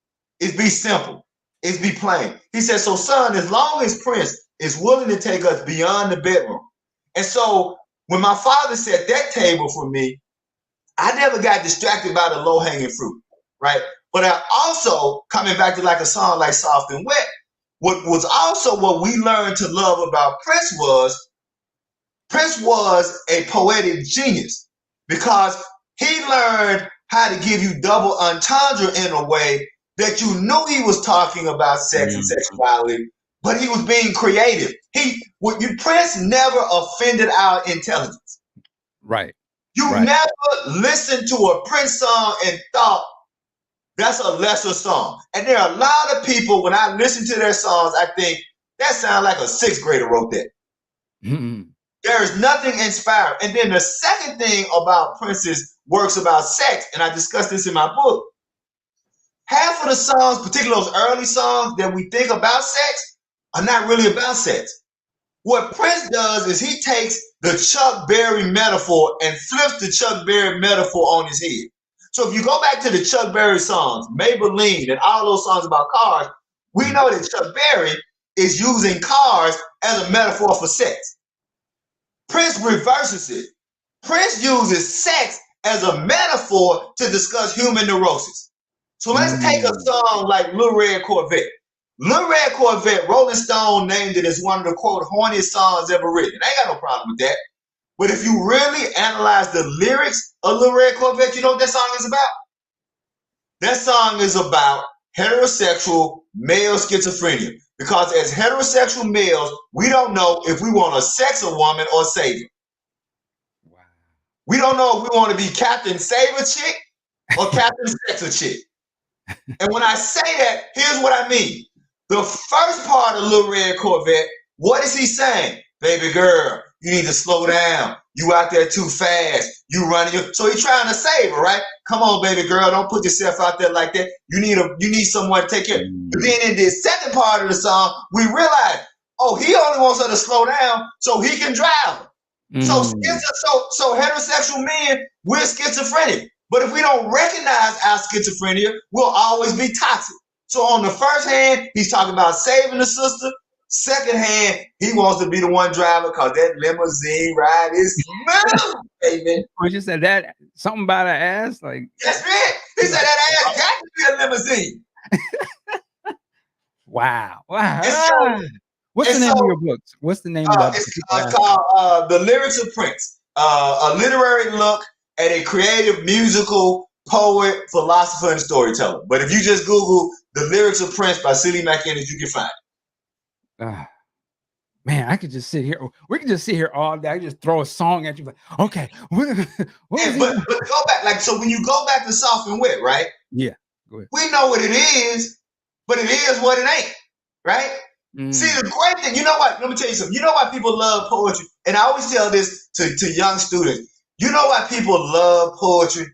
Is be simple. Is be plain. He said, so son, as long as Prince is willing to take us beyond the bedroom. And so when my father set that table for me, I never got distracted by the low-hanging fruit, right? But I also, coming back to like a song like Soft and Wet, what was also what we learned to love about Prince was a poetic genius because he learned how to give you double entendre in a way that you knew he was talking about sex and sexuality, but he was being creative. Prince never offended our intelligence. Right. You never listened to a Prince song and thought that's a lesser song. And there are a lot of people, when I listen to their songs, I think that sounds like a sixth grader wrote that. There is nothing inspiring. And then the second thing about Prince's works about sex, and I discussed this in my book, half of the songs, particularly those early songs that we think about sex, are not really about sex. What Prince does is he takes the Chuck Berry metaphor and flips the Chuck Berry metaphor on his head. So if you go back to the Chuck Berry songs, Maybelline and all those songs about cars, we know that Chuck Berry is using cars as a metaphor for sex. Prince reverses it. Prince uses sex as a metaphor to discuss human neurosis. So let's take a song like Little Red Corvette. Little Red Corvette, Rolling Stone named it as one of the, quote, horniest songs ever written. I ain't got no problem with that. But if you really analyze the lyrics of Little Red Corvette, you know what that song is about? That song is about heterosexual male schizophrenia. Because as heterosexual males, we don't know if we want to sex a woman or save her. Wow. We don't know if we want to be Captain Save a Chick or Captain Sex a Chick. And when I say that, here's what I mean. The first part of Little Red Corvette, what is he saying? Baby girl, you need to slow down. You out there too fast. You running so he's trying to save her, right? Come on, baby girl, don't put yourself out there like that. You need someone to take care. But then in this second part of the song, we realize, oh, he only wants her to slow down so he can drive her. So heterosexual men, we're schizophrenic. But if we don't recognize our schizophrenia, we'll always be toxic. So on the first hand, he's talking about saving the sister. Second hand, he wants to be the one driver because that limousine ride is smooth, baby. Oh, you said that something about an ass, like that's it. He said that ass got to be a limousine. Wow. What's the name of your books? What's the name of that? It's called The Lyrics of Prince, a literary look at a creative musical poet, philosopher, and storyteller. But if you just Google The Lyrics of Prince by Liegh McInnis, you can find it. Man, I could just sit here. We could just sit here all day. I just throw a song at you, like, okay, what was But go back, like, so when you go back to Soft and Wet, right? Yeah, go ahead. We know what it is, but it is what it ain't, right? See, the great thing, you know what? Let me tell you something. You know why people love poetry? And I always tell this to young students. You know why people love poetry?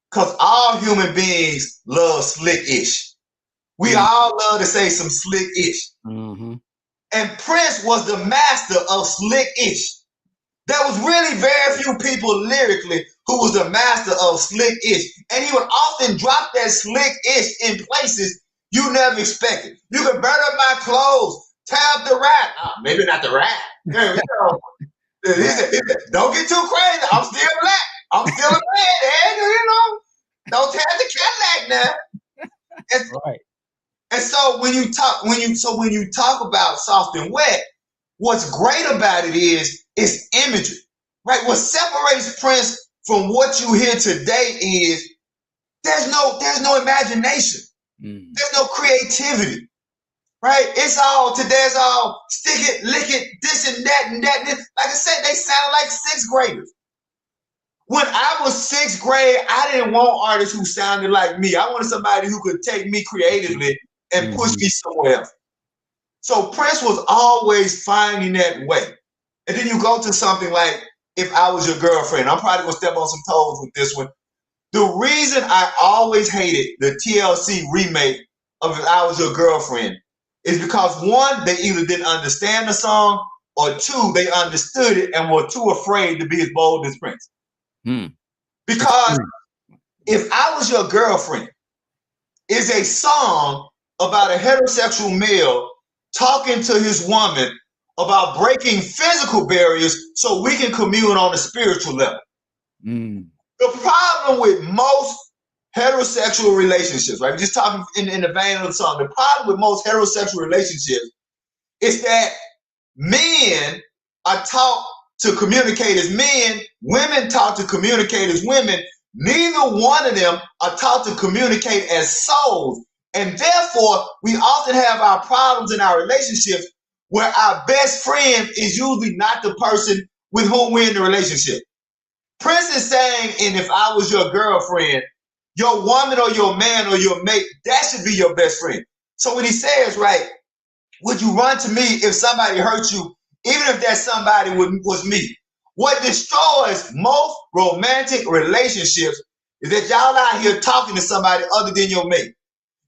Because all human beings love slick-ish. We all love to say some slick-ish. Mm-hmm. And Prince was the master of slick-ish. There was really very few people lyrically who was the master of slick-ish. And he would often drop that slick-ish in places you never expected. You can burn up my clothes, tear up the rap. Maybe not the rap. You know, he said, don't get too crazy. I'm still black. I'm still a man. You know, don't tear the Cadillac now. And, right. And so when you talk about Soft and Wet, what's great about it is it's imagery, right? What separates Prince from what you hear today is there's no imagination. There's no creativity, right? It's all stick it, lick it, this and that and that. Like I said, they sound like sixth graders. When I was sixth grade, I didn't want artists who sounded like me. I wanted somebody who could take me creatively and push me somewhere else. So Prince was always finding that way. And then you go to something like If I Was Your Girlfriend. I'm probably going to step on some toes with this one. The reason I always hated the TLC remake of If I Was Your Girlfriend is because, one, they either didn't understand the song, or two, they understood it and were too afraid to be as bold as Prince. Because If I Was Your Girlfriend is a song about a heterosexual male talking to his woman about breaking physical barriers so we can commune on a spiritual level. The problem with most heterosexual relationships, right? Just talking in the vein of the song, the problem with most heterosexual relationships is that men are taught to communicate as men, women taught to communicate as women. Neither one of them are taught to communicate as souls. And therefore, we often have our problems in our relationships where our best friend is usually not the person with whom we're in the relationship. Prince is saying, and If I Was Your Girlfriend, your woman or your man or your mate, that should be your best friend. So when he says, right, would you run to me if somebody hurt you, even if that somebody was me? What destroys most romantic relationships is that y'all out here talking to somebody other than your mate.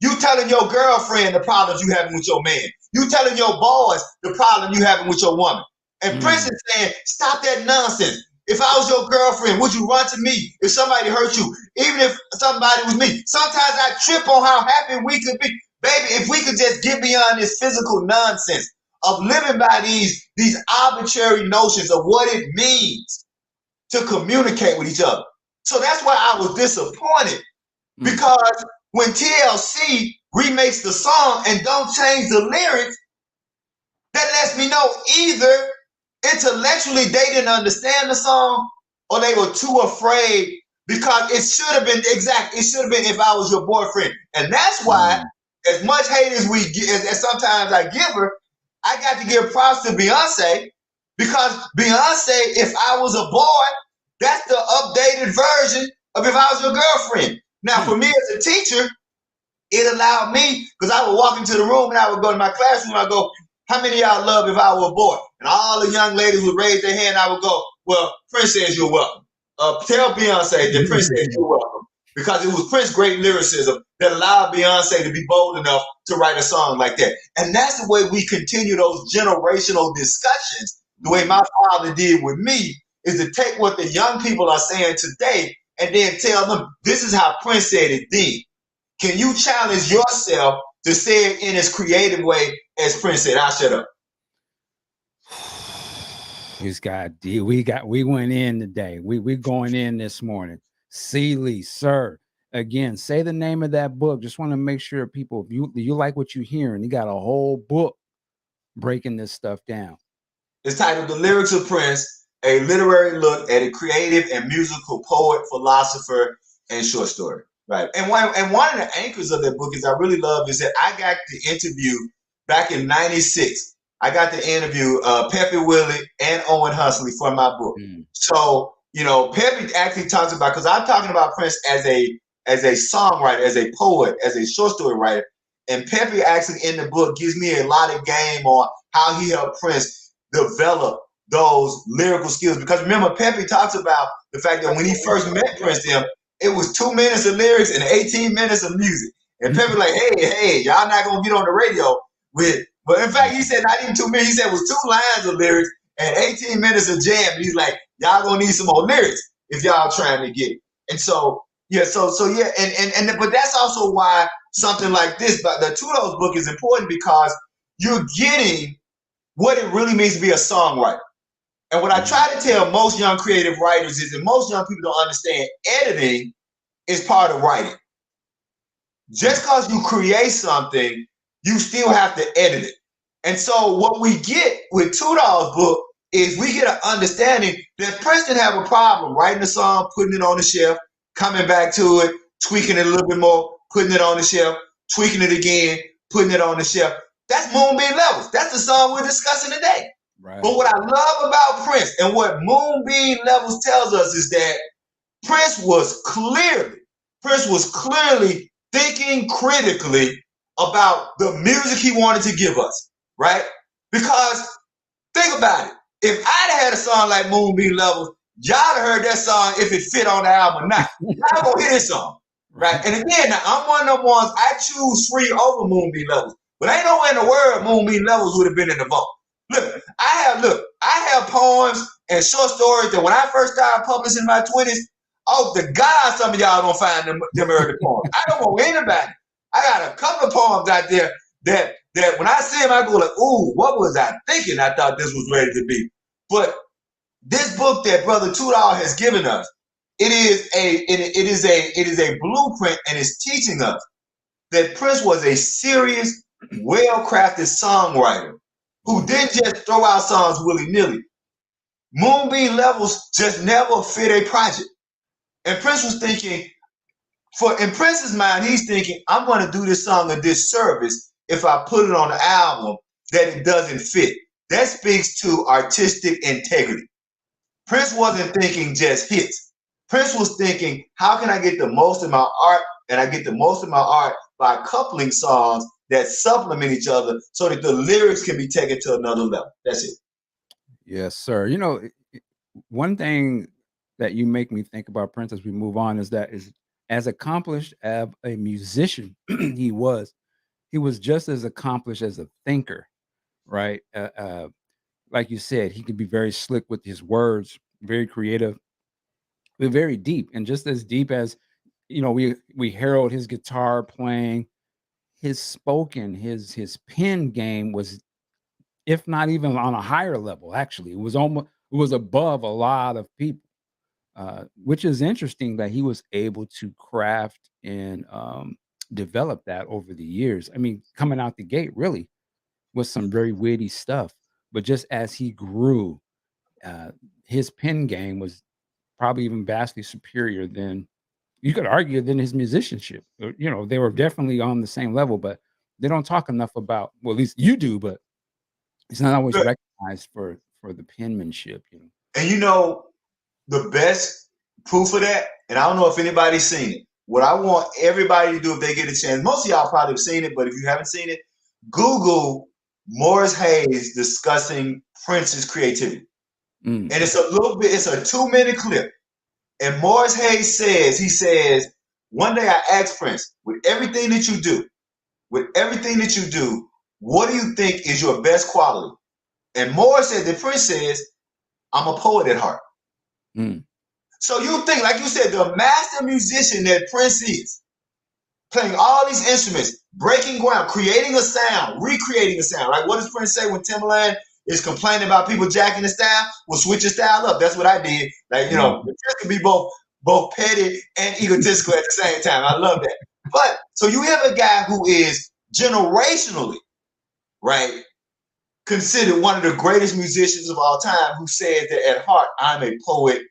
You telling your girlfriend the problems you having with your man. You telling your boys the problem you having with your woman. And Prince is saying, stop that nonsense. If I was your girlfriend, would you run to me if somebody hurt you, even if somebody was me? Sometimes I trip on how happy we could be. Baby, if we could just get beyond this physical nonsense of living by these arbitrary notions of what it means to communicate with each other. So that's why I was disappointed, because when TLC remakes the song and don't change the lyrics, that lets me know either intellectually they didn't understand the song or they were too afraid, because it should have been If I Was Your Boyfriend. And that's why, as much hate as we get, as sometimes I give her, I got to give props to Beyonce, because Beyonce, If I Was a Boy, that's the updated version of If I Was Your Girlfriend. Now, for me as a teacher, it allowed me, because I would walk into the room and I would go to my classroom and I go, how many of y'all love If I Were a Boy? And all the young ladies would raise their hand and I would go, well, Prince says you're welcome. Tell Beyonce that Prince says you're welcome. Because it was Prince's great lyricism that allowed Beyonce to be bold enough to write a song like that. And that's the way we continue those generational discussions. The way my father did with me is to take what the young people are saying today and then tell them, this is how Prince said it then. Can you challenge yourself to say it in as creative way as Prince said? I'll shut up. We went in today. We're going in this morning. Seeley, sir. Again, say the name of that book. Just want to make sure people, if you like what you're hearing, you got a whole book breaking this stuff down. It's titled The Lyrics of Prince, a literary look at a creative and musical poet, philosopher, and short story. Right. And one of the anchors of that book is I really love is that I got the interview back in '96 I got to interview Pepe Willie and Owen Hunsley for my book. So, you know, Pepe actually talks about, because I'm talking about Prince as a songwriter, as a poet, as a short story writer. And Pepe actually in the book gives me a lot of game on how he helped Prince develop those lyrical skills. Because remember, Pepe talks about the fact that when he first met Prince, it was 2 minutes of lyrics and 18 minutes of music. And Pepe like, hey, y'all not gonna get on the radio with. But in fact, he said not even 2 minutes. He said it was 2 lines of lyrics and 18 minutes of jam. And he's like, y'all gonna need some more lyrics if y'all trying to get it. And so yeah, but that's also why something like this, but the Tudah's book is important, because you're getting what it really means to be a songwriter. And what I try to tell most young creative writers is that most young people don't understand editing is part of writing. Just because you create something, you still have to edit it. And so what we get with Tudahl's book is we get an understanding that Prince didn't have a problem writing a song, putting it on the shelf, coming back to it, tweaking it a little bit more, putting it on the shelf, tweaking it again, putting it on the shelf. That's Moonbeam Levels. That's the song we're discussing today. Right. But what I love about Prince and what Moonbeam Levels tells us is that Prince was clearly thinking critically about the music he wanted to give us, right? Because think about it. If I'd had a song like Moonbeam Levels, y'all have heard that song if it fit on the album or not. Y'all gonna hear this song, right? And again, now, I'm one of them ones, I choose Free over Moonbeam Levels. But ain't nowhere in the world Moonbeam Levels would have been in the vault. Look, I have poems and short stories that when I first started publishing in my 20s, oh, the God, some of y'all don't find them early poems. I don't want anybody. I got a couple of poems out there that when I see them, I go like, ooh, what was I thinking? I thought this was ready to be. But this book that Brother Tudahl has given us, it is a blueprint, and it's teaching us that Prince was a serious, well-crafted songwriter who didn't just throw out songs willy-nilly. Moonbeam Levels just never fit a project. And Prince was thinking, in Prince's mind, he's thinking, I'm going to do this song a disservice if I put it on the album that it doesn't fit. That speaks to artistic integrity. Prince wasn't thinking just hits. Prince was thinking, how can I get the most of my art? And I get the most of my art by coupling songs that supplement each other so that the lyrics can be taken to another level. That's it. Yes, sir. You know, one thing that you make me think about Prince as we move on is that is as accomplished as a musician he was just as accomplished as a thinker, right? Like you said, he could be very slick with his words, very creative, but very deep, and just as deep as, you know, we herald his guitar playing, his spoken, his pen game was, if not even on a higher level, actually, it was above a lot of people. Which is interesting that he was able to craft and develop that over the years. I mean, coming out the gate really with some very witty stuff, but just as he grew, his pen game was probably even vastly superior than, you could argue, than his musicianship. You know, they were definitely on the same level, but they don't talk enough about, well, at least you do, but it's not always recognized for the penmanship, you know. And you know, the best proof of that, and I don't know if anybody's seen it, what I want everybody to do if they get a chance, most of y'all probably have seen it, but if you haven't seen it, Google Morris Hayes discussing Prince's creativity. And it's a 2-minute clip. And Morris Hayes says, one day I asked Prince, with everything that you do, what do you think is your best quality? And Morris said that Prince says, I'm a poet at heart. So you think, like you said, the master musician that Prince is, playing all these instruments, breaking ground, creating a sound, recreating a sound. Like, what does Prince say when Timbaland is complaining about people jacking the style? Well, switch your style up. That's what I did. Like, you know, Prince can be both petty and egotistical at the same time. I love that. But so you have a guy who is generationally, right, considered one of the greatest musicians of all time, who said that at heart, I'm a poet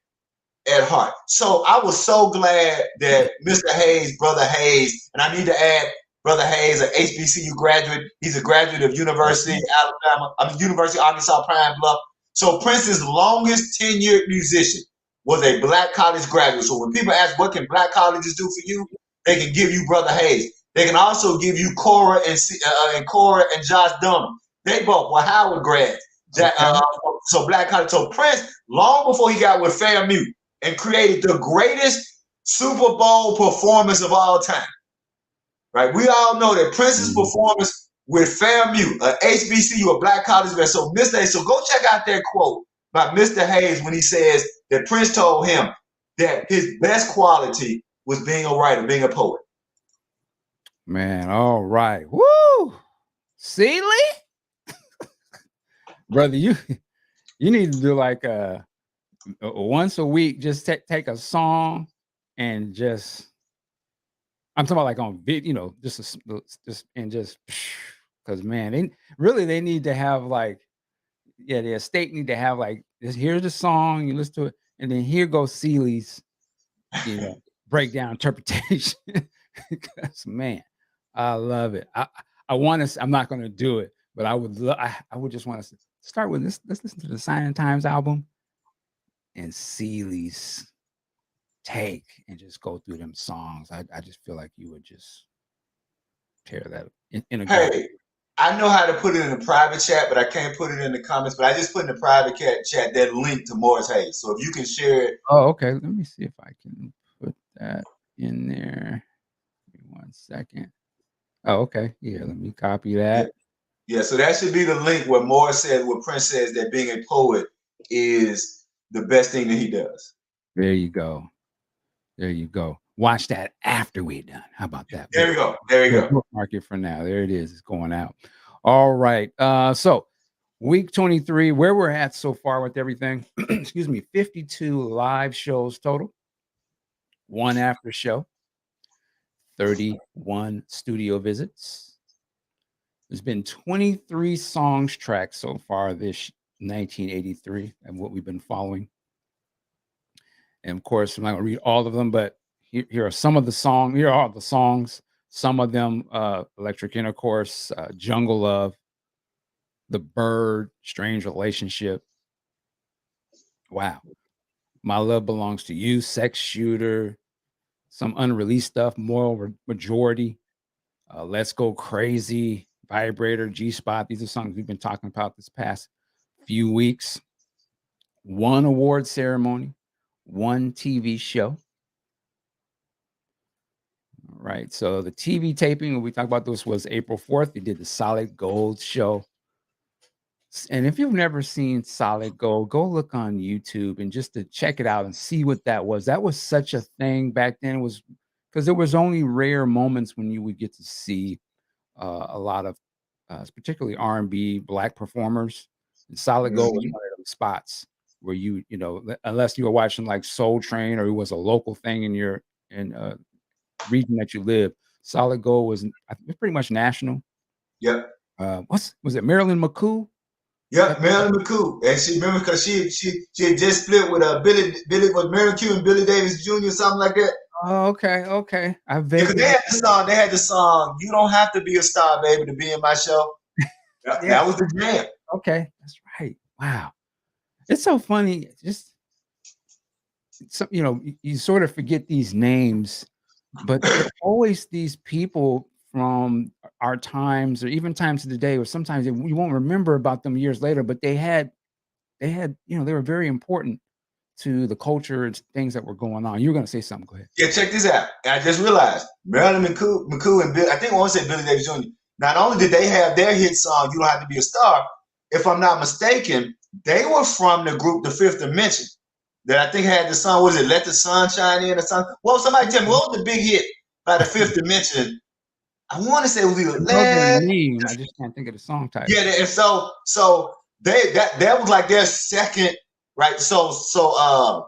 at heart. So I was so glad that Mr. Hayes, Brother Hayes, and I need to add Brother Hayes, an HBCU graduate. He's a graduate of University of Alabama. University of Arkansas Pine Bluff. So Prince's longest tenured musician was a black college graduate. So when people ask what can black colleges do for you, they can give you Brother Hayes. They can also give you Cora and Josh Dunham. They both were Howard grads. So black college. So Prince, long before he got with FAMU and created the greatest Super Bowl performance of all time. Right? We all know that Prince's performance with FAMU, a HBCU, a black college grad. So Mr. Hayes, so go check out that quote by Mr. Hayes when he says that Prince told him that his best quality was being a writer, being a poet. Man, all right. Woo! See, Lee? Brother, you need to do like once a week, just take a song and just, I'm talking about like on video, just because man, they need to have like, the estate need to have like this. Here's the song, you listen to it, and then here goes Seeley's, breakdown interpretation. Because man, I love it. I want to. I'm not going to do it, but I would. I would just want to start with this. Let's listen to the Sign and Times album and Seeley's take, and just go through them songs. I just feel like you would just tear that in a. Hey, I know how to put it in the private chat, but I can't put it in the comments. But I just put in the private chat that link to Morris Hayes. So if you can share it. Oh, okay. Let me see if I can put that in there. Give me 1 second. Oh, okay. Yeah, let me copy that. Yeah, so that should be the link where Morris says, where Prince says that being a poet is the best thing that he does. There you go. There you go. Watch that after we're done. How about that? There you go. There you go. Bookmark it for now. There it is. It's going out. All right. So week 23, where we're at so far with everything. Excuse me. 52 live shows total. 1 after show. 31 studio visits. There's been 23 songs tracked so far this 1983 and what we've been following. And of course, I'm not going to read all of them, but here are some of the songs. Here are all the songs. Some of them, Electric Intercourse, Jungle Love, The Bird, Strange Relationship. Wow. My Love Belongs to You, Sex Shooter, some unreleased stuff, Moral Majority, Let's Go Crazy, Vibrator, G-Spot. These are songs we've been talking about this past few weeks. 1 award ceremony, 1 TV show. All right. So the TV taping, when we talked about this, was April 4th. They did the Solid Gold show. And if you've never seen Solid Gold, go look on YouTube and just to check it out and see what that was. That was such a thing back then. It was because there was only rare moments when you would get to see a lot of particularly R&B black performers. And Solid Gold was one of them spots where you unless you were watching like Soul Train or it was a local thing in your region that you live, Solid Gold was pretty much national. Yep. Was it Marilyn McCoo? Yep, Marilyn McCoo, and she remember because she had just split with Billy was Marilyn McCoo and Billy Davis Jr. something like that. Oh, okay. They had the song. You don't have to be a star, baby, to be in my show. That was the jam. Okay, that's right. Wow, it's so funny. Just you sort of forget these names, but there's always these people from our times or even times of the day, or sometimes you won't remember about them years later, but they were very important to the culture and things that were going on. You were going to say something. Go ahead. Yeah, check this out. I just realized Marilyn McCoo and Bill, I think I want to say Billy Davis Jr. Not only did they have their hit song, You Don't Have to Be a Star, if I'm not mistaken, they were from the group The Fifth Dimension that I think had the song, was it Let the Sun Shine In or something? Well, somebody tell me, what was the big hit by The Fifth Dimension? I want to say it was either I just can't think of the song title. Yeah, and so that was like their second, right? So Solid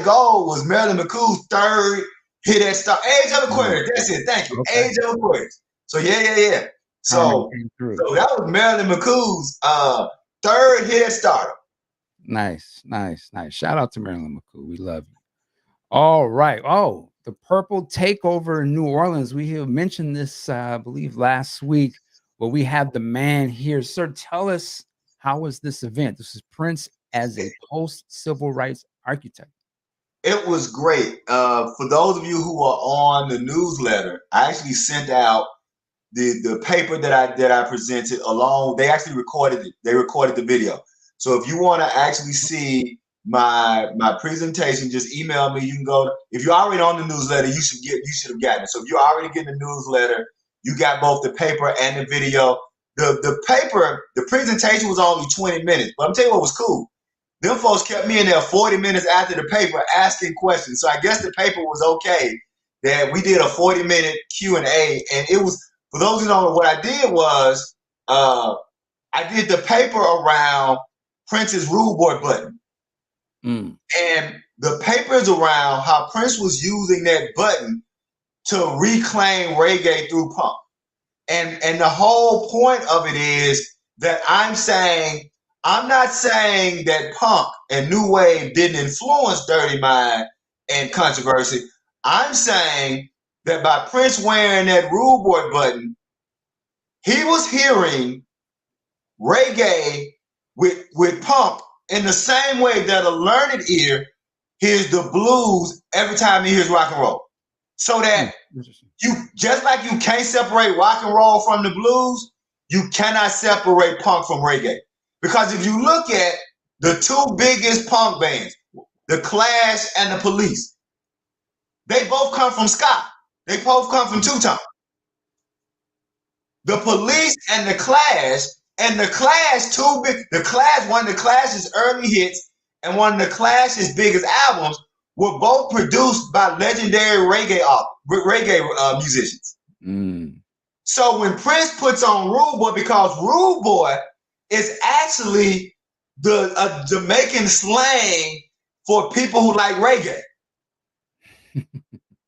Gold was Marilyn McCoo's third hit at star. Age of Aquarius. That's it. Thank you. Okay. Age of Aquarius. So yeah. So that was Marilyn McCoo's third hit at stardom. Nice. Shout out to Marilyn McCoo. We love you. All right. Oh, the Purple Takeover in New Orleans. We have mentioned this, I believe, last week, where we have the man here. Sir, tell us, how was this event? This is Prince as a post-civil rights architect. It was great. For those of you who are on the newsletter, I actually sent out the paper that I presented along. They actually recorded it. They recorded the video. So if you want to actually see my presentation, just email me. You can go. If you're already on the newsletter, you should have gotten it. So if you're already getting the newsletter, you got both the paper and the video. The paper, the presentation was only 20 minutes, but I'm telling you what was cool. Them folks kept me in there 40 minutes after the paper asking questions. So I guess the paper was okay that we did a 40-minute Q&A. And it was, for those who don't know, what I did was I did the paper around Prince's Rude Boy button. And the paper is around how Prince was using that button to reclaim reggae through punk. And the whole point of it is that I'm not saying that punk and new wave didn't influence Dirty Mind and Controversy. I'm saying that by Prince wearing that Rude Boy button, he was hearing reggae with punk in the same way that a learned ear hears the blues every time he hears rock and roll. So that you, just like you can't separate rock and roll from the blues, you cannot separate punk from reggae. Because if you look at the two biggest punk bands, The Clash and The Police, they both come from ska. They both come from two-tone. The Police and The Clash, one of The Clash's early hits and one of The Clash's biggest albums were both produced by legendary reggae musicians. So when Prince puts on Rude Boy, because Rude Boy is actually the Jamaican slang for people who like reggae.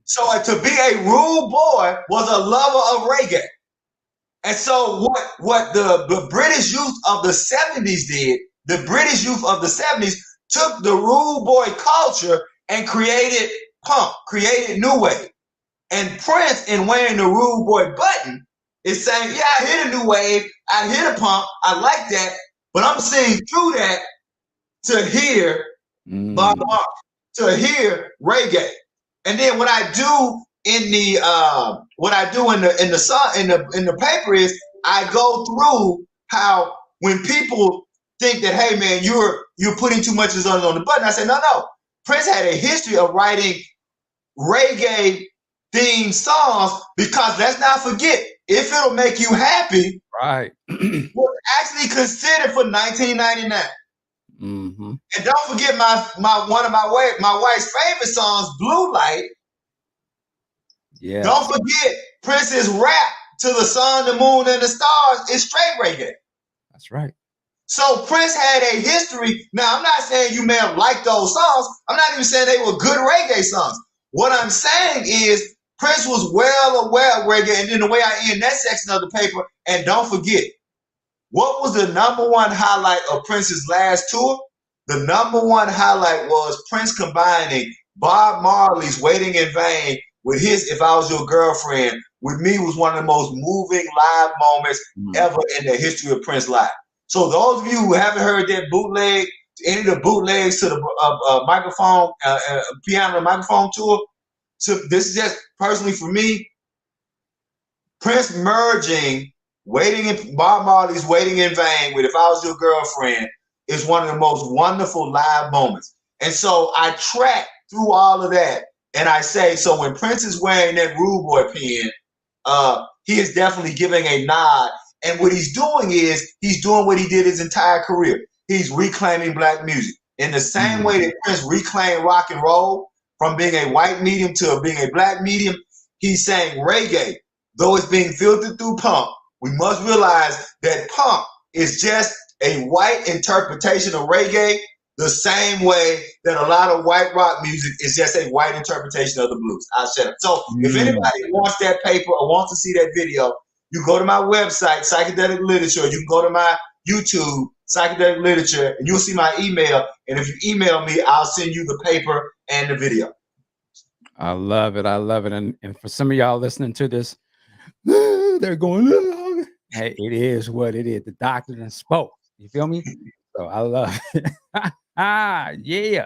So to be a rude boy was a lover of reggae. And so what the British youth of the 70s did, the British youth of the 70s took the rude boy culture and created punk, created new wave. And Prince, in wearing the Rude Boy button, is saying, yeah, I hear the new wave, I hear the punk, I like that, but I'm seeing through that to hear Bob Marley, to hear reggae. And then what I do in the paper is I go through how when people think that, hey man, you're putting too much on the button, I say, no. Prince had a history of writing reggae themed songs, because let's not forget, If It'll Make You Happy, right, was actually considered for 1999. And don't forget one of my wife's favorite songs, Blue Light. Yeah. Don't forget Prince's rap to the sun, the moon, and the stars is straight reggae. That's right. So Prince had a history. Now, I'm not saying you may have liked those songs. I'm not even saying they were good reggae songs. What I'm saying is Prince was well aware of reggae. And then the way I end that section of the paper, and don't forget, what was the number one highlight of Prince's last tour? The number one highlight was Prince combining Bob Marley's Waiting in Vain with his If I Was Your Girlfriend. With me was one of the most moving live moments ever in the history of Prince live. So those of you who haven't heard that bootleg, any of the bootlegs to the microphone, piano and microphone tour, so this is just personally for me, Prince merging Bob Marley's Waiting in Vain with If I Was Your Girlfriend is one of the most wonderful live moments. And so I track through all of that, and I say, so when Prince is wearing that Rude Boy pen, he is definitely giving a nod. And what he's doing is he's doing what he did his entire career. He's reclaiming black music in the same way that Prince reclaimed rock and roll from being a white medium to being a black medium. He's saying reggae, though it's being filtered through punk, we must realize that punk is just a white interpretation of reggae, the same way that a lot of white rock music is just a white interpretation of the blues. I'll shut up. So if anybody wants that paper or wants to see that video, you go to my website, Psychedelic Literature. You can go to my YouTube, Psychedelic Literature, and you'll see my email. And if you email me, I'll send you the paper and the video. I love it. I love it. And for some of y'all listening to this, they're going, "Ah." Hey, it is what it is. The doctor done spoke. You feel me? So I love it. Yeah.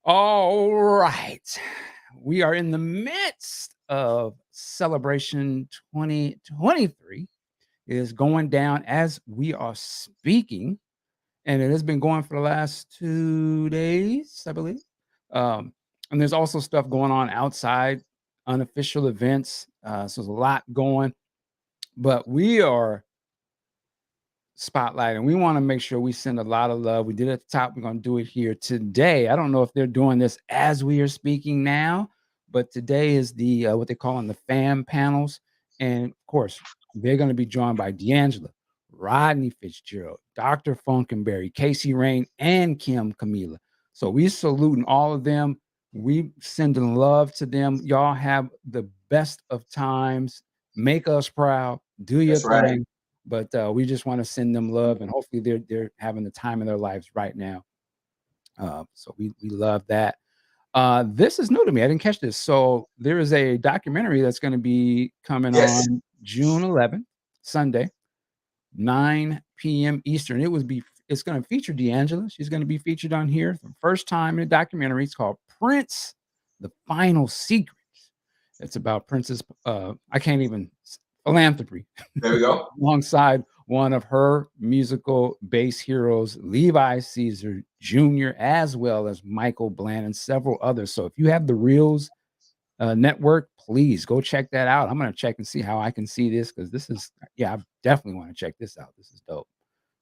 All right. We are in the midst of celebration 2023. It is going down as we are speaking, and it has been going for the last 2 days, I believe. Um, and there's also stuff going on outside, unofficial events. So there's a lot going, but we are spotlight and we want to make sure we send a lot of love. We did it at the top. We're going to do it here today. I don't know if they're doing this as we are speaking now, but today is the what they call in the fam panels. And of course, they're going to be joined by D'Angelo, Rodney Fitzgerald, Dr. Funkenberry, Casey Rain, and Kim Camila. So we saluting all of them. We sending love to them. Y'all have the best of times. Make us proud. Do your That's right. thing. But we just want to send them love, and hopefully they're having the time of their lives right now. So we love that. This is new to me. I didn't catch this. So there is a documentary that's going to be coming Yes. on June 11th, Sunday, 9 p.m. Eastern. It's going to feature D'Angela. She's going to be featured on here for the first time in a documentary. It's called Prince: The Final Secrets. It's about Prince's I can't even philanthropy. There we go. Alongside one of her musical bass heroes, Levi Caesar Jr., as well as Michael Bland and several others. So if you have the Reels network, please go check that out. I'm going to check and see how I can see this because this is, yeah, I definitely want to check this out. This is dope.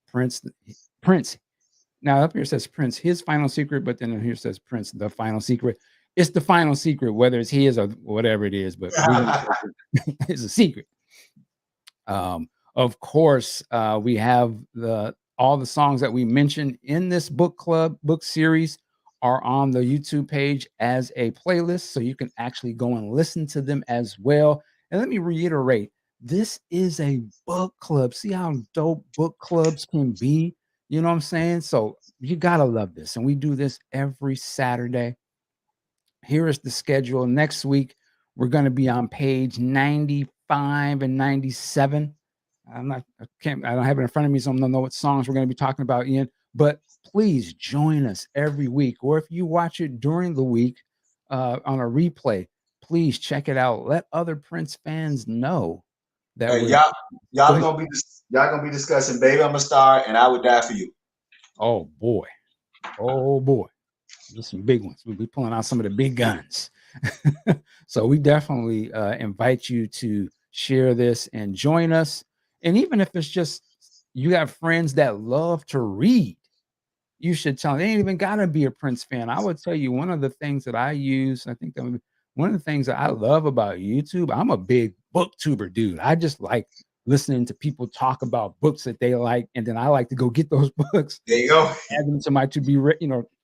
Prince. Now up here says Prince, his final secret, but then here says Prince, the final secret. It's the final secret, whether it's his or whatever it is, but we're going to it's a secret. Of course, we have all the songs that we mentioned in this book club book series are on the YouTube page as a playlist, so you can actually go and listen to them as well. And let me reiterate, this is a book club. See how dope book clubs can be? You know what I'm saying? So you gotta love this. And we do this every Saturday. Here is the schedule. Next week, we're going to be on page 95 and 97. I don't have it in front of me, so I don't know what songs we're going to be talking about, Ian. But please join us every week, or if you watch it during the week on a replay, please check it out. Let other Prince fans know that Hey, we're. y'all gonna be discussing "Baby I'm a Star" and "I Would Die for You." Oh boy, there's some big ones. We'll be pulling out some of the big guns. So we definitely invite you to share this and join us. And even if it's just you have friends that love to read, you should tell them. They ain't even gotta be a Prince fan. I would tell you one of the things that I use, I think that one of the things that I love about YouTube, I'm a big booktuber dude. I just like listening to people talk about books that they like, and then I like to go get those books, There you go. add them to my to be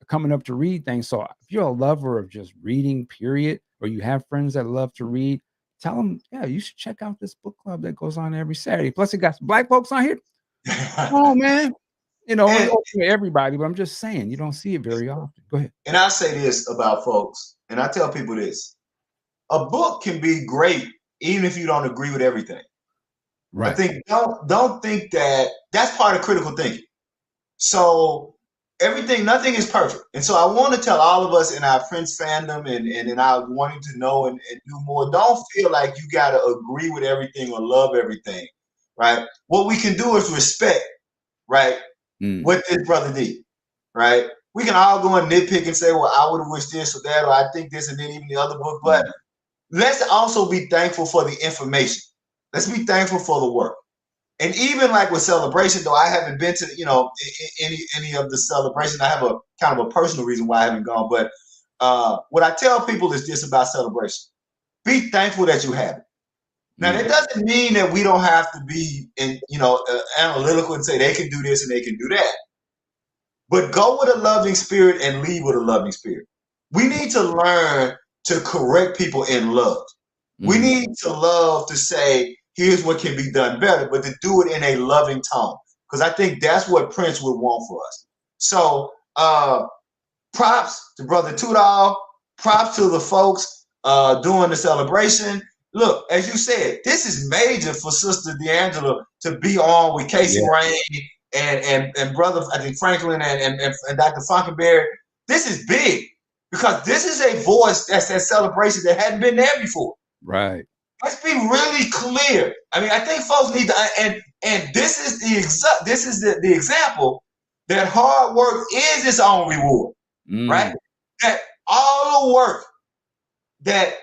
coming up to read things. So if you're a lover of just reading, period, or you have friends that love to read, tell them, yeah, you should check out this book club that goes on every Saturday. Plus, it got some black folks on here. Oh man, it's and, open to everybody, but I'm just saying you don't see it very often. Go ahead. and I say this about folks, and I tell people this: a book can be great even if you don't agree with everything. Right. I think don't think that that's part of critical thinking. So nothing is perfect. And so I want to tell all of us in our Prince fandom and in our wanting to know and do more, don't feel like you got to agree with everything or love everything, right? What we can do is respect, right? What this brother did, right? We can all go and nitpick and say, well, I would have wished this or that, or I think this, and then even the other book. But let's also be thankful for the information. Let's be thankful for the work. And even like with celebration, though I haven't been to any of the celebration, I have a kind of a personal reason why I haven't gone. But what I tell people is this about celebration: be thankful that you have it. Now that doesn't mean that we don't have to be analytical and say they can do this and they can do that. But go with a loving spirit and leave with a loving spirit. We need to learn to correct people in love. We need to love to say, here's what can be done better, but to do it in a loving tone. Because I think that's what Prince would want for us. So props to Brother Tudahl. props to the folks doing the celebration. Look, as you said, this is major for Sister D'Angela to be on with Casey Rain and brother, I think Franklin and Dr. Funkenberry. This is big because this is a voice that's that celebration that hadn't been there before. Right. Let's be really clear. I mean, I think folks need to, and this is the example that hard work is its own reward, right? That all the work that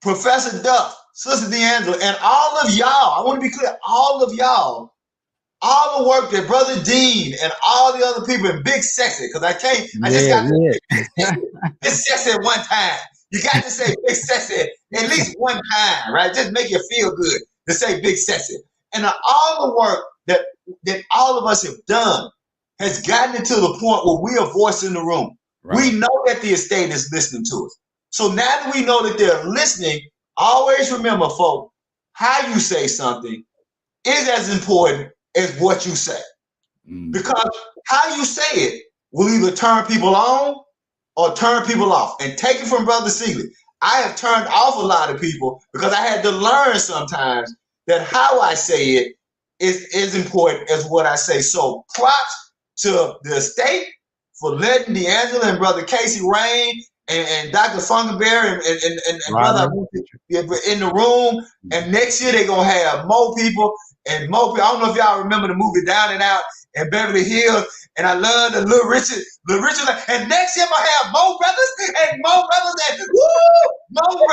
Professor Duff, Sister D'Angela, and all of y'all, I want to be clear, all of y'all, all the work that Brother Dean and all the other people in Big Sexy, because I just got to Big Sexy at one time. You got to say Big Sexy at least one time, right? Just make you feel good to say Big Sexy. And all the work that all of us have done has gotten it to the point where we are voice in the room. Right. We know that the estate is listening to us. So now that we know that they're listening, always remember, folks, how you say something is as important as what you say. Because how you say it will either turn people on or turn people off. And take it from Brother Seeley, I have turned off a lot of people because I had to learn sometimes that how I say it is important as what I say. So props to the estate for letting D'Angela and Brother Casey Rain and Dr. Funkenberry and Brother in the room. And next year they're going to have more people and more people. I don't know if y'all remember the movie Down and Out in Beverly Hills. And I love the Little Richard. And next year I'm going to have more brothers and more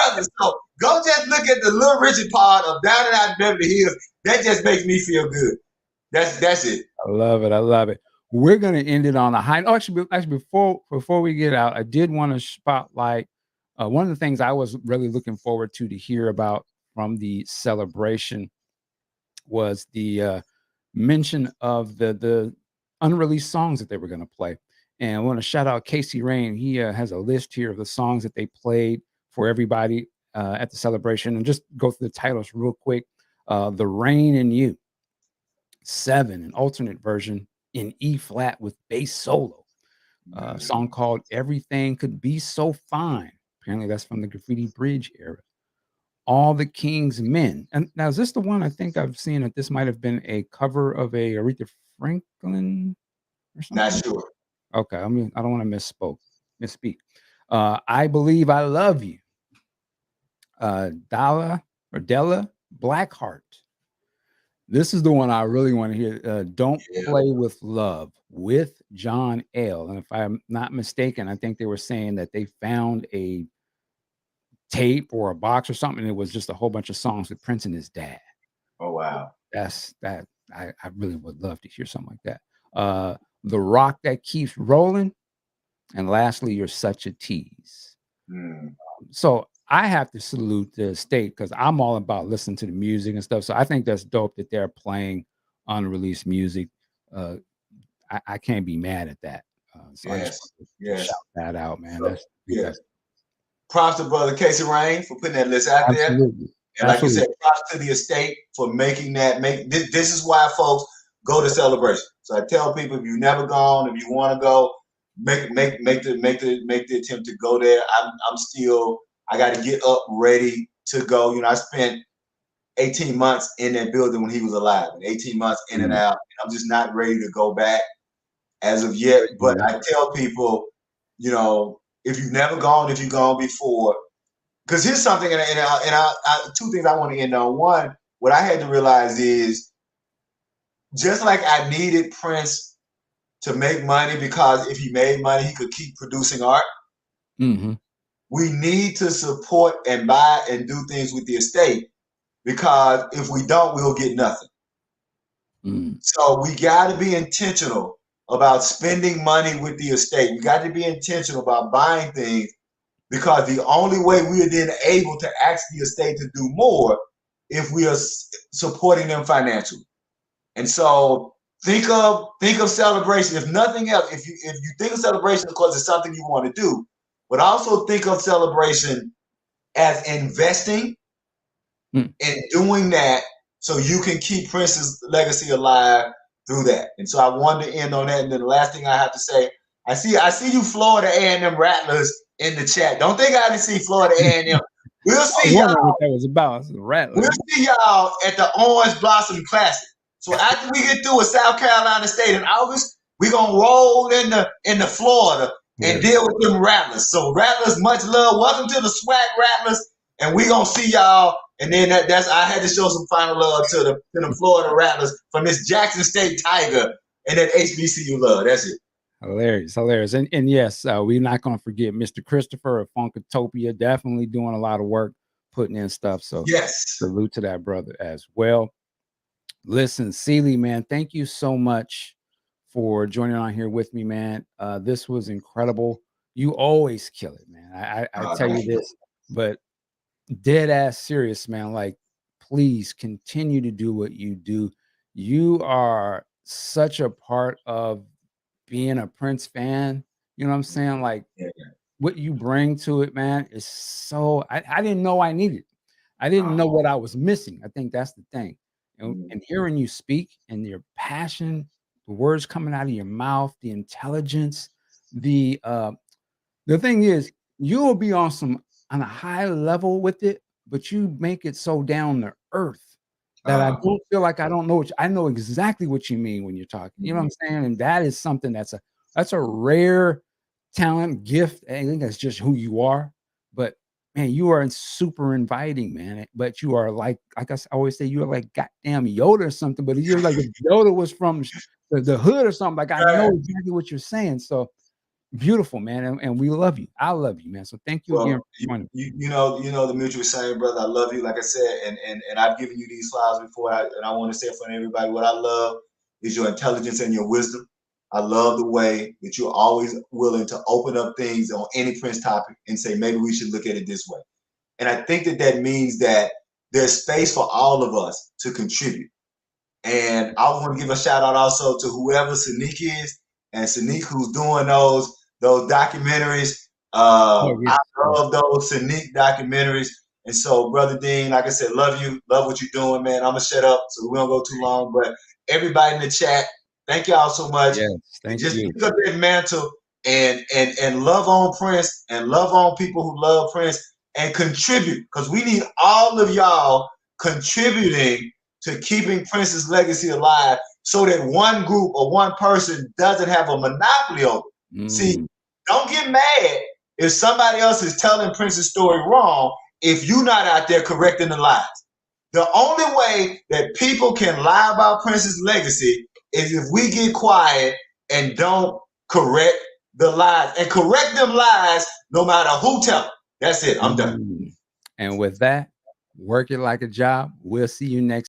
brothers. So go just look at the Little Richard part of Down and Out in Beverly Hills. That just makes me feel good. That's it. I love it. We're going to end it on a high. Oh, actually, before we get out, I did want to spotlight one of the things I was really looking forward to hear about from the celebration was the mention of the unreleased songs that they were going to play. And I want to shout out Casey Rain. He has a list here of the songs that they played for everybody at the celebration, and just go through the titles real quick. The Rain in You, 7, an alternate version in E flat with bass solo. Song called Everything Could Be So Fine. Apparently that's from the Graffiti Bridge era. All the King's Men. And now, is this the one? I think I've seen that this might have been a cover of a Aretha Franklin or something. Not sure. Okay. I mean, I don't want to misspeak. I Believe I Love You. Della Blackheart. This is the one I really want to hear. Don't Play with Love with John L. And if I'm not mistaken, I think they were saying that they found a tape or a box or something. And it was just a whole bunch of songs with Prince and his dad. Oh, wow. That's that. I really would love to hear something like that. The Rock That Keeps Rolling. And lastly, You're Such a Tease. So I have to salute the state because I'm all about listening to the music and stuff. So I think that's dope that they're playing unreleased music. I can't be mad at that. So I just shout that out, man. That's props to Brother Casey Rain for putting that list out there. And like you said, props to the estate for making that. This is why folks go to celebration. So I tell people, if you've never gone, if you want to go, make the attempt to go there. I got to get up ready to go. You know, I spent 18 months in that building when he was alive, and 18 months in and out. And I'm just not ready to go back as of yet. But I tell people, you know, if you've never gone, if you've gone before, because here's something, and two things I want to end on. One, what I had to realize is, just like I needed Prince to make money, because if he made money, he could keep producing art. We need to support and buy and do things with the estate, because if we don't, we'll get nothing. So we got to be intentional about spending money with the estate. We got to be intentional about buying things, because the only way we are then able to ask the estate to do more if we are supporting them financially. And so think of celebration. If nothing else, if you think of celebration because it's something you want to do, but also think of celebration as investing in doing that so you can keep Prince's legacy alive through that. And so I wanted to end on that. And then the last thing I have to say, I see you Florida A&M Rattlers in the chat. Don't think I didn't see Florida A&M. We'll I was see y'all. wondering what that was about. It's a We'll rattler. see y'all at the Orange Blossom Classic. So after we get through with South Carolina State in August, we're gonna roll into Florida and Yes. deal with them Rattlers. So Rattlers, much love. Welcome to the SWAC Rattlers, and we gonna see y'all. And then that's I had to show some final love to the Florida Rattlers from this Jackson State Tiger and that HBCU love. That's it. Hilarious. And yes, we're not going to forget Mr. Christopher of Funkatopia, definitely doing a lot of work, putting in stuff. So Yes. salute to that brother as well. Listen, Seeley, man, thank you so much for joining on here with me, man. This was incredible. You always kill it, man. I tell you this, but dead ass serious, man. Like, please continue to do what you do. You are such a part of being a Prince fan. You know what I'm saying? Like, what you bring to it, man, is so I didn't know I needed. I didn't know what I was missing. I think that's the thing. And hearing you speak and your passion, the words coming out of your mouth, the intelligence, the thing is, you will be on a high level with it, but you make it so down to earth that I don't feel like I don't know I know exactly what you mean when you're talking. You know what I'm saying? And that is something that's a rare talent, gift. I think that's just who you are. But man, you are super inviting, man. But you are like I always say, you're like goddamn Yoda or something. But you're like if Yoda was from the hood or something. Like I know exactly what you're saying. So beautiful, man, and we love you. I love you, man. So thank you again for joining. You know the mutual saying, brother. I love you, like I said, and I've given you these flowers before, and I want to say it for everybody. What I love is your intelligence and your wisdom. I love the way that you're always willing to open up things on any Prince topic and say maybe we should look at it this way. And I think that means that there's space for all of us to contribute. And I want to give a shout out also to whoever Sanique is, and Sanique who's doing those documentaries. I love those Sanique documentaries. And so, Brother Dean, like I said, love you, love what you're doing, man. I'm gonna shut up so we don't go too long. But everybody in the chat, thank y'all so much. Yes, thank just you. pick up that mantle and love on Prince and love on people who love Prince and contribute, because we need all of y'all contributing to keeping Prince's legacy alive, so that one group or one person doesn't have a monopoly over it. See, don't get mad if somebody else is telling Prince's story wrong if you're not out there correcting the lies. The only way that people can lie about Prince's legacy is if we get quiet and don't correct the lies, and correct them lies no matter who tell them. That's it. I'm done. And with that, work it like a job. We'll see you next